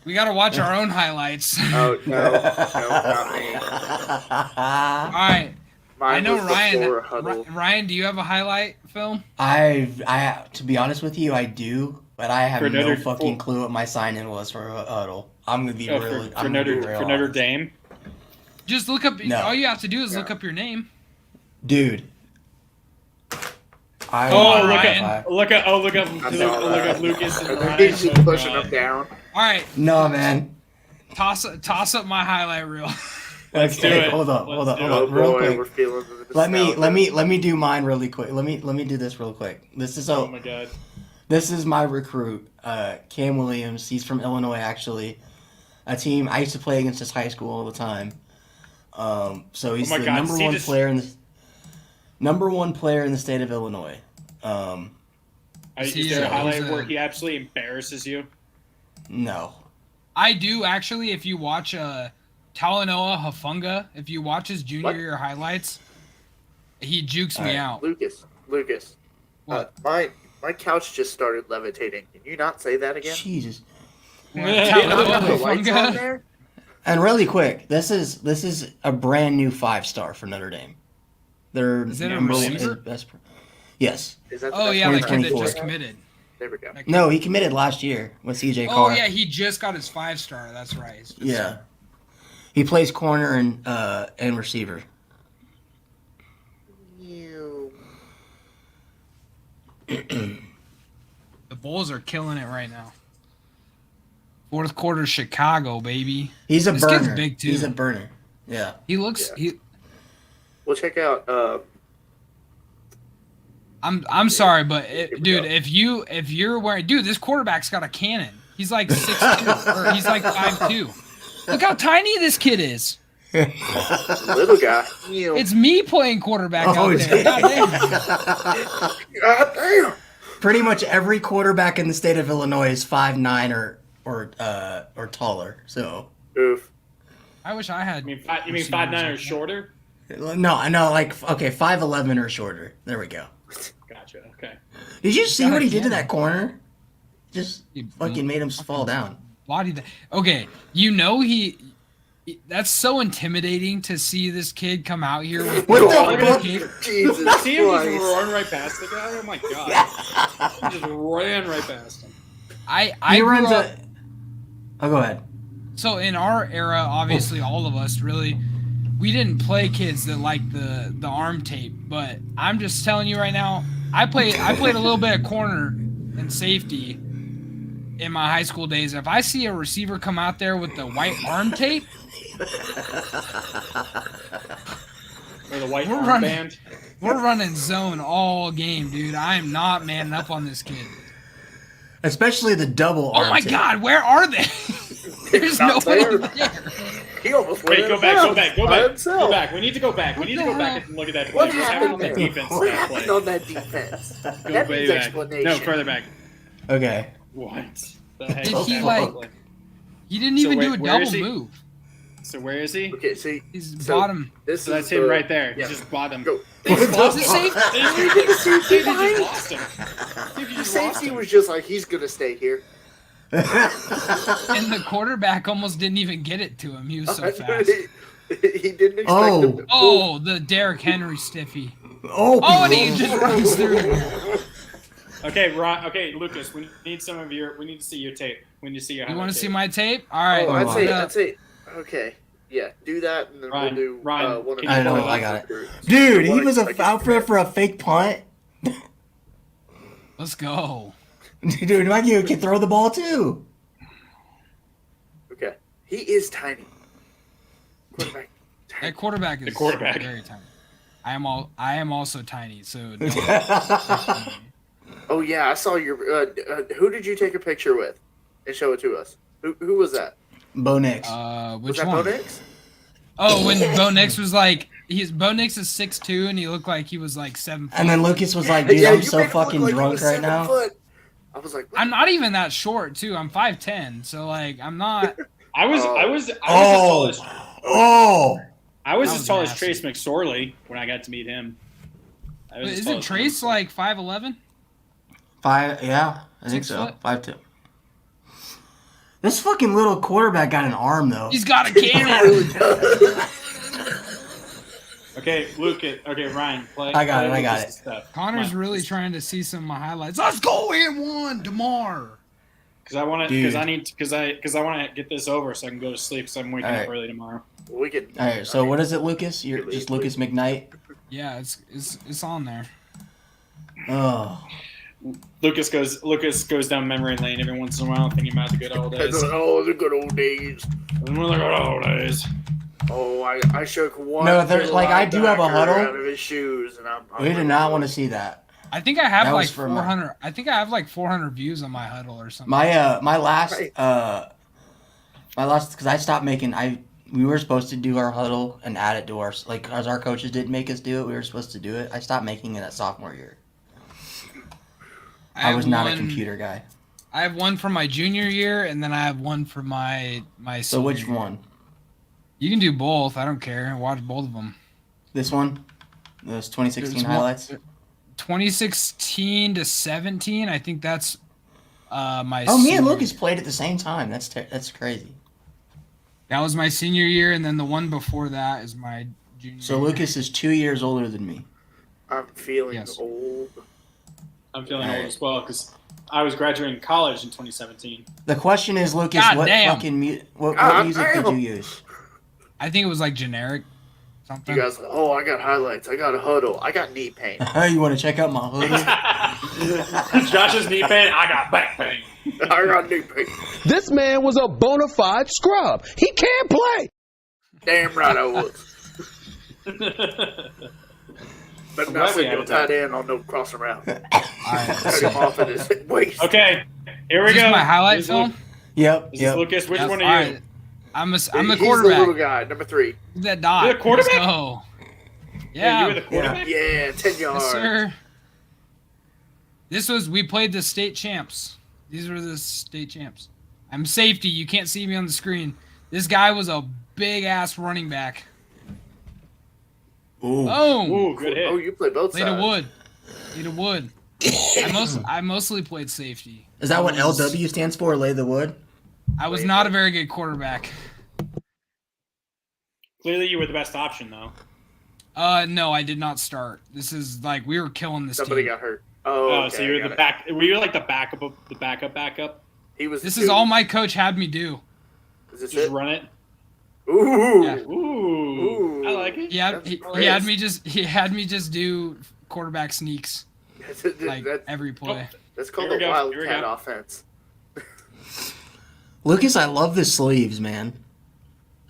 We got to watch our own highlights. Oh no, not me. All right. Mine I know was Ryan. before Huddle. Ryan, do you have a highlight film? I to be honest with you, I do, but I have For no Notre- fucking clue what my sign-in was for a huddle. I'm gonna be Oh, really. for I'm gonna be Notre real for Notre honest. Dame. Just look up. No. All you have to do is look up your name. Dude. I Oh, Ryan. look up Lucas and Ryan. He's just Oh, pushing God. him down. All right, No, man. toss up my highlight reel. Let's do Okay, it. Hold up, Let's do it. Oh real boy, quick. we're feeling the Let nostalgia. me do mine really quick. Let me do this real quick. This is Oh my god. This is my recruit, Cam Williams. He's from Illinois, actually. A team I used to play against his high school all the time. So he's Oh my the God, number see one this- player in the state of Illinois. Is he, there a he's highlight a- where he absolutely embarrasses you? No. I do actually. If you watch Talanoa Hafunga, if you watch his junior What? year highlights, he jukes me out. Lucas. What? My couch just started levitating. Can you not say that again? Jesus. Talanoa The lights on Hafunga. there? And really quick, this is a brand new 5-star for Notre Dame. They're Is it a number one- receiver? best. Yes. Is that the Oh best yeah, one? the kid that 2024. just committed. There we go. No, he committed last year with CJ Oh Carr. yeah, he just got his 5-star. That's right. Yeah. He plays corner and receiver. The Bulls are killing it right now. Fourth quarter, Chicago, baby. He's a This kid's burner. big, too. He's a burner. Yeah. He looks. Yeah. He. Well, check out. I'm sorry, but Here we dude, go. if you're wearing, dude, this quarterback's got a cannon. He's like 6'2", or he's like 5'2". Look how tiny this kid is. Little guy. It's me playing quarterback out there. God damn. Pretty much every quarterback in the state of Illinois is 5'9" or taller. So. Oof. I wish I had. You mean 5'9" or shorter? No, I know. Like 5'11" or shorter. There we go. Gotcha. Okay. Did you see what he did to that corner? Just fucking made him fall down. Body that. Okay, you know that's so intimidating to see this kid come out here with Jesus See him just Christ. run right past the guy? Oh my god. He just ran right past him. I grew up, Oh, go ahead. so in our era, obviously all of us really, we didn't play kids that liked the arm tape, but I'm just telling you right now, I played a little bit of corner and safety in my high school days. If I see a receiver come out there with the white arm tape, Or the white We're arm running. band. we're running zone all game, dude. I am not manning up on this kid. Especially the double Oh arm my tape. god, where are they? There's Not nobody there. there. He almost went Wait, go in back, bounds go back, go by back, himself. go back. We need to go back. We need to go back and look at that play. What What happened on happened that there? defense? What That happened play. on that defense? Go That way needs back. explanation. No, further back. Okay. What? The heck Did is he, that like- play? He didn't So even do a where double is he? move. So where is he? Okay, see, He's so bottom. this So that's is him the- right there. Yeah. He's just bottom. Go. Is it safe? The safety Dude, you behind- just lost him. Dude, you the just lost safety him. was just like, he's gonna stay here. And the quarterback almost didn't even get it to him. He was so fast. He didn't expect Oh. him to. Oh, the Derrick Henry stiffy. Oh, Oh, and he just runs through. Okay, Ron. Okay, Lucas. We need some of your. We need to see your tape. We need to see your. You want highlight to see tape. my tape? All right. Oh, I'd say- I'd say, okay, yeah, do that, and then Ryan, we'll do Ryan, one of can I you know, pull I it got up? it. Dude, he was Like, out for a fake punt. Let's go. Dude, Mikey can throw the ball too. Okay, he is tiny. Quarterback. That quarterback is The quarterback. very tiny. I am also tiny. So don't- Oh yeah, I saw your. Who did you take a picture with and show it to us? Who was that? Bo Nix. Was which that one? Bo Nix? Oh, when Bo Nix was like, Bo Nix is 6'2", and he looked like he was like 7 foot. And then Lucas was like, dude, Yeah, I'm you so made it look fucking like he drunk was right 7 now. foot. I was like, what? I'm not even that short too. I'm 5'10", so like I'm not. I was Oh. as tall as Oh. I was That as was tall as nasty. Trace McSorley when I got to meet him. I was as tall Isn't as Trace him. like 5'11"? Yeah, I think 6 so. foot? 5'2". This fucking little quarterback got an arm though. He's got a He cannon. really does. Okay, Lucas. Okay, Ryan. Play. I got play it, I got Lucas' it. Stuff. Connor's really trying to see some of my highlights. Let's go in one, DeMar. Because I want to. Dude. Because I want to get this over so I can go to sleep. Because I'm waking Alright. up early tomorrow. We can. All right, so what is it, Lucas? You're just Lucas McKnight. Yeah, it's on there. Oh, Lucas goes down memory lane every once in a while, thinking about the good old days. Oh, the good old days. One of the good old days. Oh, I shook one. No, there's- like, I do have a linebacker huddle. out of his shoes, and I'm we do not want to see that. I think I have That like was for my- 400. I think I have like 400 views on my huddle or something. My last Right. because I stopped making we were supposed to do our huddle and add it to our like as our coaches didn't make us do it. We were supposed to do it. I stopped making it at sophomore year. I have was not a one- computer guy. I have one for my junior year, and then I have one for my So senior which year. one? You can do both. I don't care. Watch both of them. This one? Those 2016 There's one- highlights? 2016 to 17. I think that's my. Oh, me and senior Lucas year. played at the same time. That's crazy. That was my senior year, and then the one before that is my junior. So year. Lucas is 2 years older than me. I'm feeling Yes. old. I'm feeling Alright. old as well because I was graduating college in 2017. The question is, Lucas, God what damn. fucking what God music did damn. you use? I think it was like generic. Something. You guys, oh, I got highlights. I got a huddle. I got knee pain. You want to check out my hoodie? Josh's knee pain. I got back pain. I got knee pain. This man was a bona fide scrub. He can't play. Damn right I was. But I'm not glad we sitting added on tight end on no cross around. All right. Cut him off at his waist. Okay, here we Is this go. my highlight This is film? Yep. This Yep. is Lucas. Which Yes, one all are you? right. I'm the He's the quarterback. little guy, number 3. That dot. You're the quarterback? Let's go. Yeah, Yeah. you were the quarterback. Yeah, 10 yards. Yes, sir. We played the state champs. These were the state champs. I'm safety. You can't see me on the screen. This guy was a big ass running back. Ooh. Boom. Ooh, good hit. Oh, you play both Lay to sides. wood. Lay to wood. I mostly played safety. Is that what LW stands for? Lay the wood? I was not a very good quarterback. Clearly, you were the best option, though. No, I did not start. This is like we were killing this Somebody team. got hurt. Oh, Oh, okay, so you were got the it. back. Were you like the backup? He was. This the is two. all my coach had me do. Is this Just it? run it. Ooh. Yeah. Ooh, I like it. He had That's he had me just do quarterback sneaks like every play. That's called Here we a go, here we wildcat go. offense. Lucas, I love the sleeves, man.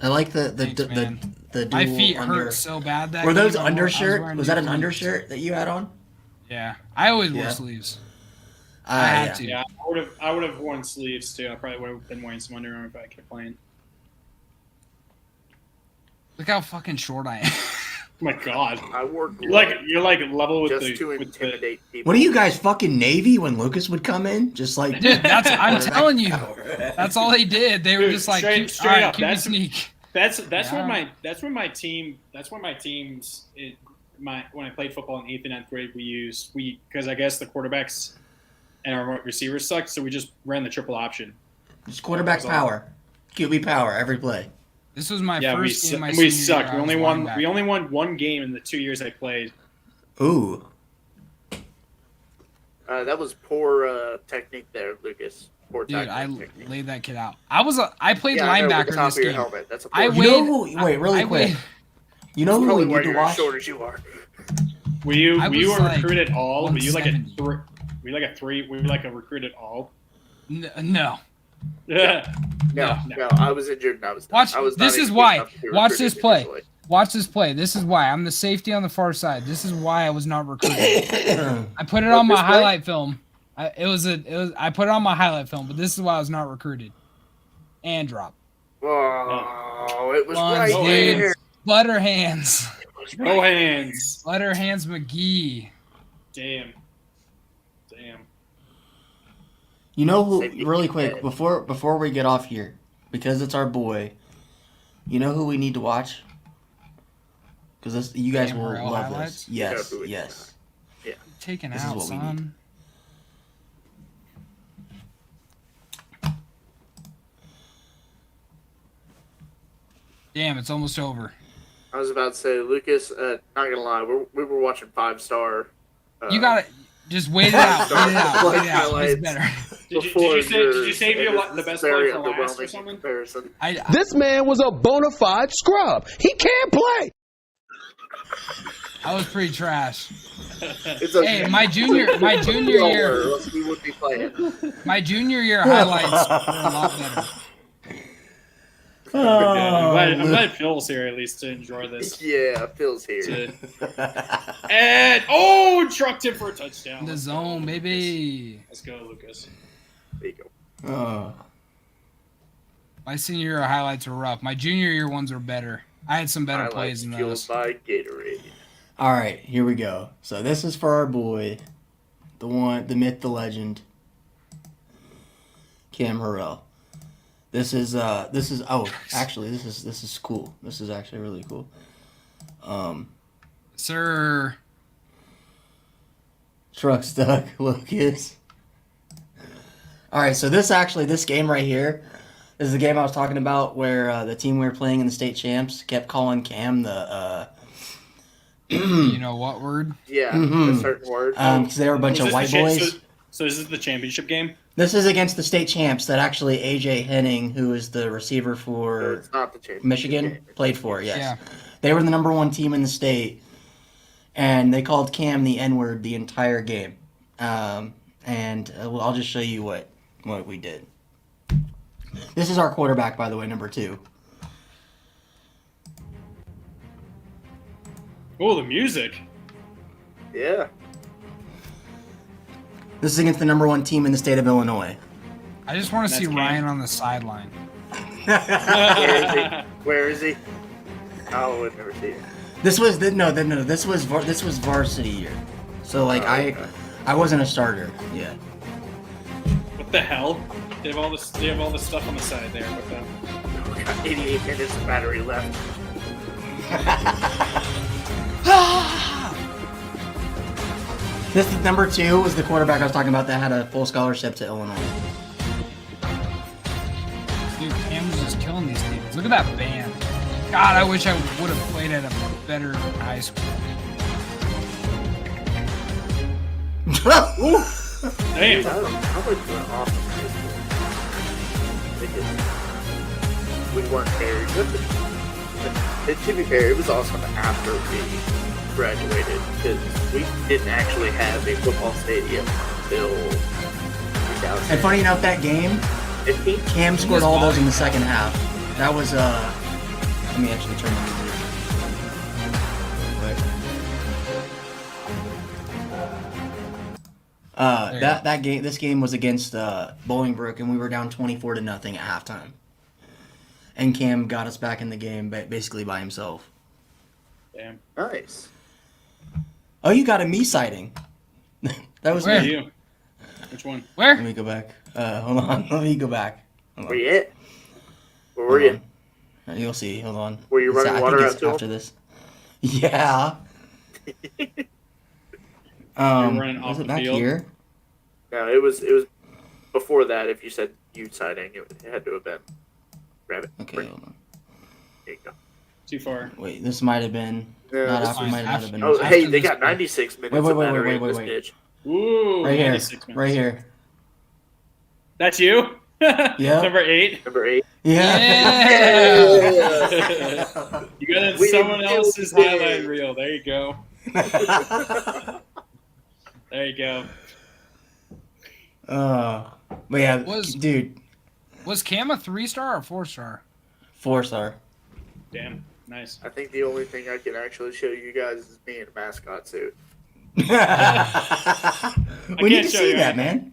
I like the Thanks, man. the dual My feet under. hurt so bad that Were those game. I was undershirt? wearing Was that an new cleats. undershirt that you had on? Yeah, I always wore Yeah. sleeves. I had Yeah. to. Yeah, I would have worn sleeves too. I probably would have been wearing some Under Armour if I kept playing. Look how fucking short I am. Oh my God, I wore you're like level with just the. to with intimidate people. What are you guys fucking Navy when Lucas would come in? Just like Dude, I'm telling you, that's all they did. They were Dude, just like, straight all right, up, keep me that's- sneak. That's Yeah. where my teams when I played football in 8th and 9th grade because I guess the quarterbacks and our receivers sucked, so we just ran the triple option. just quarterback power, QB power every play. This was my Yeah, first game. My we senior sucked. year, We I was linebacker. only won one game in the 2 years I played. Ooh, That was poor technique there, Lucas. Poor Dude, I technique. laid that kid out. I played Yeah, I know, with linebacker the in top this of your game. helmet. That's a I poor you weighed- know who? Wait, really I quick. weighed- You know who Probably we why need to you're as watch? short as you are. Were you I were you was a like recruit at all? Were you like a 170. were you like a 3? Were you like a recruit at all? No. Yeah. No, No. no, I was injured and I was done. Watch. I was not This is even why. good enough to be Watch recruited this play. initially. Watch this play. This is why. I'm the safety on the far side. This is why I was not recruited. I put it on my this play? highlight film. I put it on my highlight film, but this is why I was not recruited. And drop. Whoa, it was Ones, right dude. there. Butter hands. No hands. Butter hands McGee. Damn. You know who? Safety Really kid. quick before we get off here, because it's our boy. You know who we need to watch? Because you guys Cam will Harrell love highlights? this. Yes, Yeah, who we yes. Taken This is out, what we son. Damn, it's almost over. I was about to say, Lucas, not gonna lie, we were watching 5-star. You gotta just wait it out. Wait it out. Wait it out. Highlights. It's better. Did you before save yours, your and the this best is very play for last or underwhelming something? comparison. This man was a bona fide scrub. He can't play. I was pretty trash. It's okay. Hey, my junior Don't year, worry, or else we would be playing. my junior year highlights were a lot better. I'm glad Phil's here at least to enjoy this. Yeah, Phil's here. And trucked him for a touchdown. The Let's go, zone, Lucas. baby. Let's go, Lucas. There you go. My senior year highlights were rough. My junior year ones were better. I had some better Highlights plays than fueled those. by Gatorade. All right, here we go. So this is for our boy, the myth, the legend, Cam Harrell. This is actually this is cool. This is actually really cool. Sir, Truck stuck, Lucas. All right, so this game right here is the game I was talking about where the team we were playing in the state champs kept calling Cam the you know what word? Yeah, Mhm. a certain word. because they were a bunch Was of this white the boys. So is this the championship game? This is against the state champs that actually AJ Henning, who is the receiver No, for it's not the championship Michigan, game. played for. Yes, Yeah. they were the number one team in the state, and they called Cam the N-word the entire game. And I'll just show you what we did. This is our quarterback, by the way, number 2. Oh, the music. Yeah. This is against the number one team in the state of Illinois. I just want to see That's Ryan on the sideline. Where is he? Oh, I've never seen it. This was this was varsity year. So like I wasn't a starter. Yeah. What the hell? They have all this stuff on the side there. What the? We got 88 minutes of battery left. This is number 2 was the quarterback I was talking about that had a full scholarship to Illinois. Dude, Cam's just killing these teams. Look at that band. God, I wish I would have played at a better high school. Damn. I went to an awesome high school. We weren't very good. And to be fair, it was awesome after we graduated because we didn't actually have a football stadium until 2000. And funny enough, that game, Cam scored all those in the second half. That was let me actually turn the music. This game was against Bolingbrook, and we were down 24-0 at halftime. And Cam got us back in the game, basically by himself. Damn. Nice. Oh, you got a me sighting. That was Where? me. You. Which one? Where? Let me go back. Hold on. Let me go back. Where you at? Where were you? You'll see. Hold on. Were you running water out to after this? Yeah. running off Was it the back field? here? No, it was before that. If you said you sighting, it had to have been rabbit. Okay, hold on. There you go. Too far. Wait, this might have been. Yeah, not this after. was Might not have been. Oh, hey, After they this got play. 96 minutes Wait, of battery in this wait. bitch. Ooh, Right here. 96 minutes. Right here. That's you? Yeah. Number 8. Number 8. Yeah. You got it in We someone didn't else's do it. highlight reel. There you go. There you go. But yeah, dude, Was Cam a 3-star or 4-star? 4-star. Damn. Nice. I think the only thing I can actually show you guys is me in a mascot suit. We need can't to show see you that, anything. man.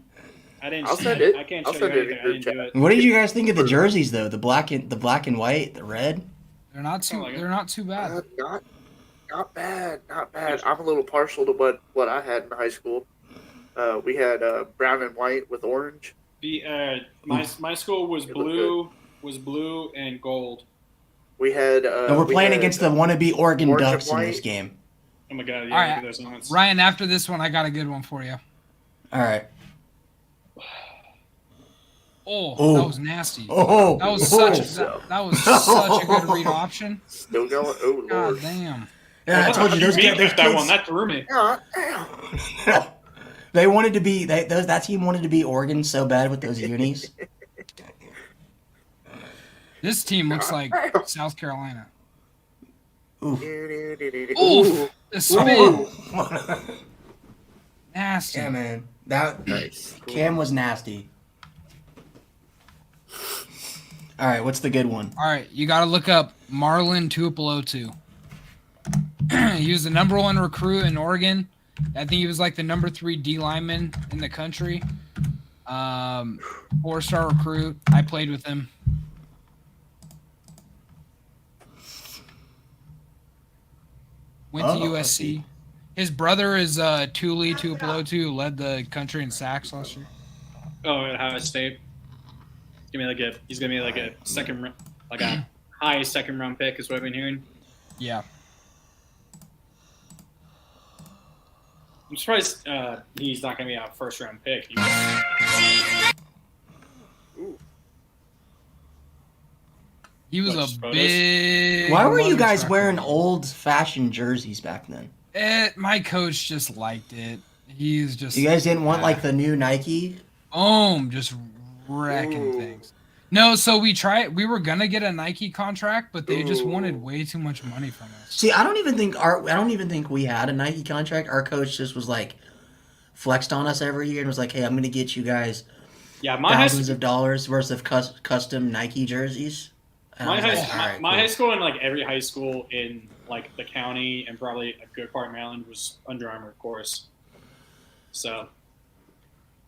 I didn't. I'll send it. I can't I'll show send you it in anything. I group didn't do chat. it. What did you guys think of the jerseys though? The black and white, the red. They're not too. like it. They're not too bad. Not bad. I'm a little partial to what I had in high school. We had brown and white with orange. My school was blue and gold. We had. And we're playing against the wannabe Oregon orange and Ducks in this white. game. Oh my god! Yeah, All right, look at those ones. Ryan. After this one, I got a good one for you. All right. Oh, that was nasty. Oh, That was such a good read option. Still going. Oh God lord. damn. Yeah, I told you those that kids. one. That threw me. They wanted to be. That team wanted to be Oregon so bad with those unis. This team looks like South Carolina. Oof. Oof. The spin. Nasty. Yeah, man. That Nice. Cam was nasty. All right, what's the good one? All right, you got to look up Marlon Tuipulotu. He was the number 1 recruit in Oregon. I think he was like the number 3 D lineman in the country. 4-star recruit. I played with him. Went to USC. His brother is Tuli Tuipulotu, who led the country in sacks last year. Oh, at Ohio State. He's gonna be like a high second round pick is what I've been hearing. Yeah. I'm surprised he's not gonna be a first round pick. He was Watch a photos. big. Why were you love guys trucker. wearing old-fashioned jerseys back then? My coach just liked it. He's just. You guys didn't want like the new Nike? just wrecking things. No, so we were gonna get a Nike contract, but they just wanted way too much money from us. See, I don't even think we had a Nike contract. Our coach just was like flexed on us every year and was like, "Hey, I'm going to get you guys Yeah, thousands of dollars worth of custom Nike jerseys." And I My was high, like, "All right, my cool." high school and like every high school in like the county and probably a good part of Maryland was Under Armour, of course. So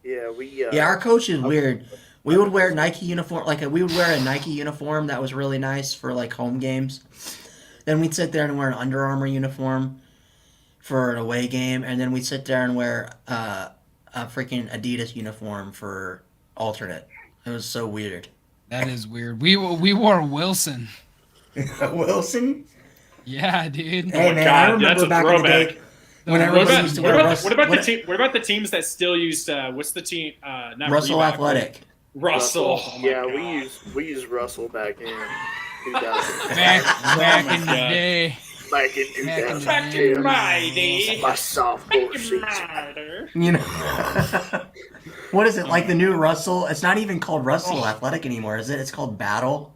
Yeah, our coach is weird. We would wear Nike uniform, we would wear a Nike uniform that was really nice for like home games. Then we'd sit there and wear an Under Armour uniform for an away game, and then we'd sit there and wear a freaking Adidas uniform for alternate. It was so weird. That is weird. We wore Wilson. Wilson? Yeah, dude. Hey man, I remember back in the day. What about the teams that still used what's the team? Not Russell Reebok, Athletic. Russell. Oh yeah, God. we used Russell back in 2000. back in the day. Back in 2000. Back in my day. My sophomore season. You know, what is it like the new Russell? It's not even called Russell Athletic anymore, is it? It's called Battle.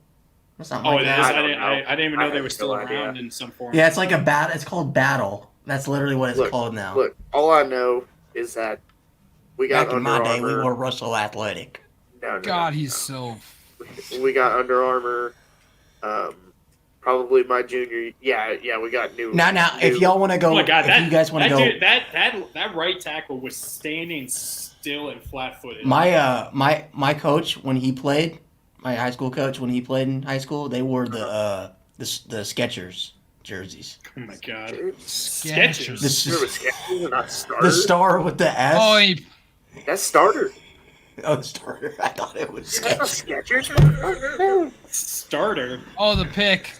Or something like It is. that. I didn't even know they were still around in some form. Yeah, it's like It's called Battle. That's literally what it's called now. Look, all I know is that we got back in Under my day, Armour. we were Russell Athletic. God, he's so. We got Under Armour. Probably my junior. Yeah, we got new. Now, if y'all want to go, Oh my God, if you guys want to go, dude, that right tackle was standing still and flat-footed. my coach when he played, my high school coach when he played in high school, they wore the Skechers jerseys. Oh my God, Skechers. The star with the S. Oh, That's starter. Oh, the starter. I thought it was Skechers. Starter. Oh, the pick.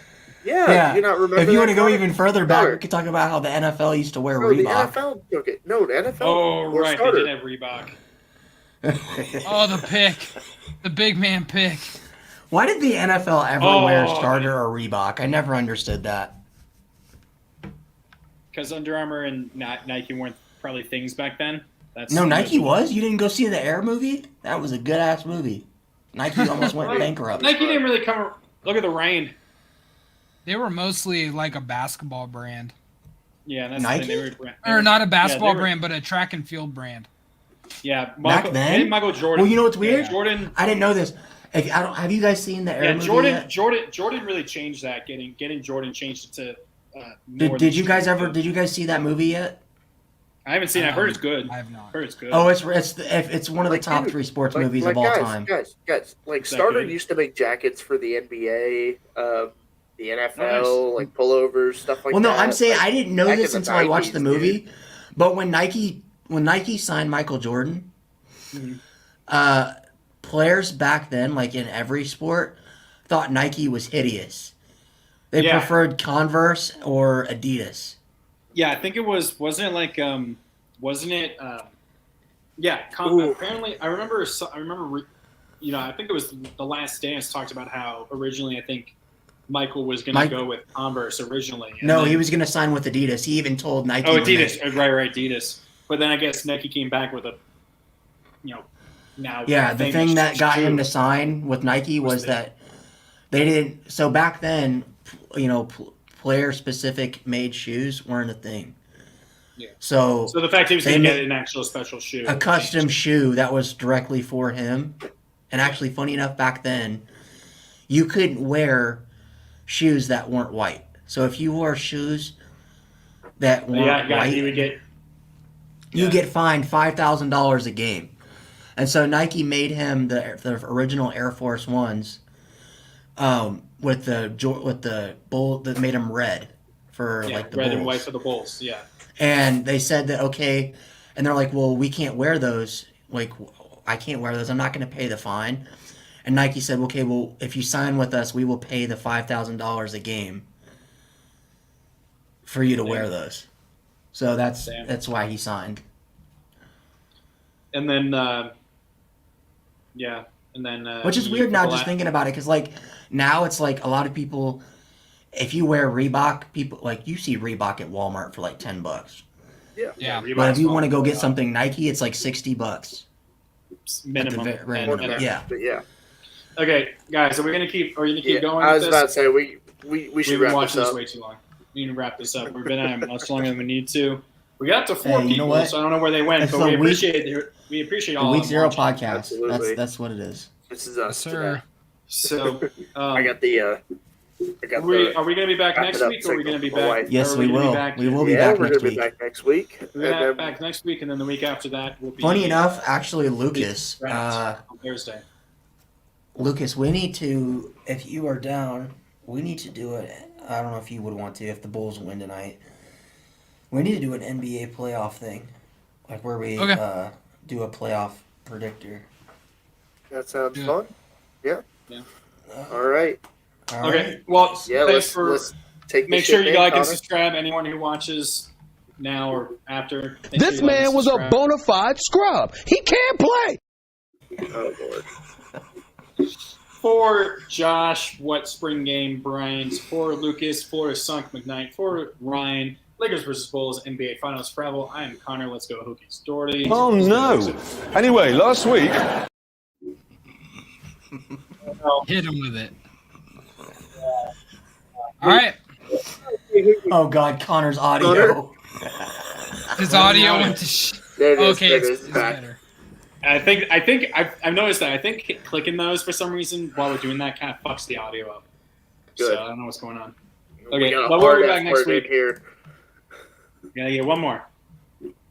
Yeah. Do you not remember? If you want to go card? even further back, we could talk about how the NFL used to wear No, Reebok. the NFL took it. No, the NFL. Oh, wore right. starter. They did have Reebok. Oh, the pick. The big man pick. Why did the NFL ever wear starter or Reebok? I never understood that. Because Under Armour and Nike weren't probably things back then. No, Nike was? You didn't go see the Air movie? That was a good-ass movie. Nike almost went bankrupt. Nike didn't really come. Look at the rain. They were mostly like a basketball brand. Yeah, that's Nike? the thing. Or not a basketball brand, but a track and field brand. Yeah, Back then? Michael Jordan. Well, you know what's weird? Yeah, Jordan. I didn't know this. Have you guys seen the Air movie yet? Jordan really changed that. Getting Jordan changed it to. Did you guys see that movie yet? I haven't seen it. I heard it's good. I have not. Heard it's good. Oh, it's one of the top 3 sports movies of all time. Guys, like Starter used to make jackets for the NBA, the NFL, like pullovers, stuff like that. Well, no, I'm saying I didn't know back this in the until I watched 90s, the movie. dude. But when Nike signed Michael Jordan, players back then, like in every sport, thought Nike was hideous. They preferred Converse or Adidas. Yeah, I think it was. Wasn't it like? Wasn't it? Apparently, I remember. I think it was The Last Dance talked about how originally I think Michael was going to go with Converse originally. No, he was going to sign with Adidas. He even told Nike. Oh, Adidas. Right, Adidas. But then I guess Nike came back with a, now. Yeah, the thing that got him to sign with Nike was that they didn't. So back then, player-specific made shoes weren't a thing. Yeah. So the fact he was going to get an actual special shoe, a custom shoe that was directly for him, and actually, funny enough, back then, you couldn't wear shoes that weren't white. So if you wore shoes that weren't white, you get fined $5,000 a game. And so Nike made him the original Air Force Ones. With the bull that made them red for the red Bulls. and white for the Bulls, yeah. And they said that okay, and they're like, well, we can't wear those. Like, I can't wear those. I'm not going to pay the fine. And Nike said, okay, well, if you sign with us, we will pay the $5,000 a game for you to wear those. So that's why he signed. And then, which is weird now, just thinking about it, because like now it's like a lot of people, if you wear Reebok, people like you see Reebok at Walmart for like $10. Yeah. But if you want to go get something Nike, it's like $60 minimum. Yeah. Okay, guys, are we gonna keep? Are you gonna keep going? I was with about this? to say we should We've been wrap watching this this up. way too long. We need to wrap this up. We've been at it much longer than we need to. We got up to 4 Hey, you know people, what? so I don't know where they went, It's but the we week- appreciate The all Week of them Zero watching. podcast. Absolutely. That's what it is. This is us. Sir. So I got the I got Are we the- going to be back wrap next it up week, or are we going to be signal. back? Yes, or are we gonna will. Be back, We will be Yeah, back we're next gonna be week. back next week. We're And then back next week, and then the week after that will be. Funny enough, actually, Lucas. on Thursday. Lucas, we need to. If you are down, we need to do it. I don't know if you would want to. If the Bulls win tonight, we need to do an NBA playoff thing, like where we Okay. Do a playoff predictor. that sounds Yeah. fun. Yeah. Yeah. All right. All Okay. right. Well, Yeah. thanks Let's take. Make this sure shit you in, like and Connor. subscribe. Anyone who watches now or after. make sure This you like and man was a subscribe. bona fide scrub. He can't play. Oh Lord. For Josh, what spring game, Brian's. For Lucas, for Sunk McKnight. For Ryan, Lakers versus Bulls, NBA Finals travel. I am Connor. Let's go Hokies. Doherty. Oh no! Anyway, last week. Hit him with it. All right. Oh God, Connor's audio. His audio went to. There it is. Okay, There it it's is. Back. better. I think I've noticed that. I think clicking those for some reason while we're doing that kind of fucks the audio up. Good. So I don't know what's going on. We Okay, got a but we'll hard be back F next word in week. here. Yeah, one more.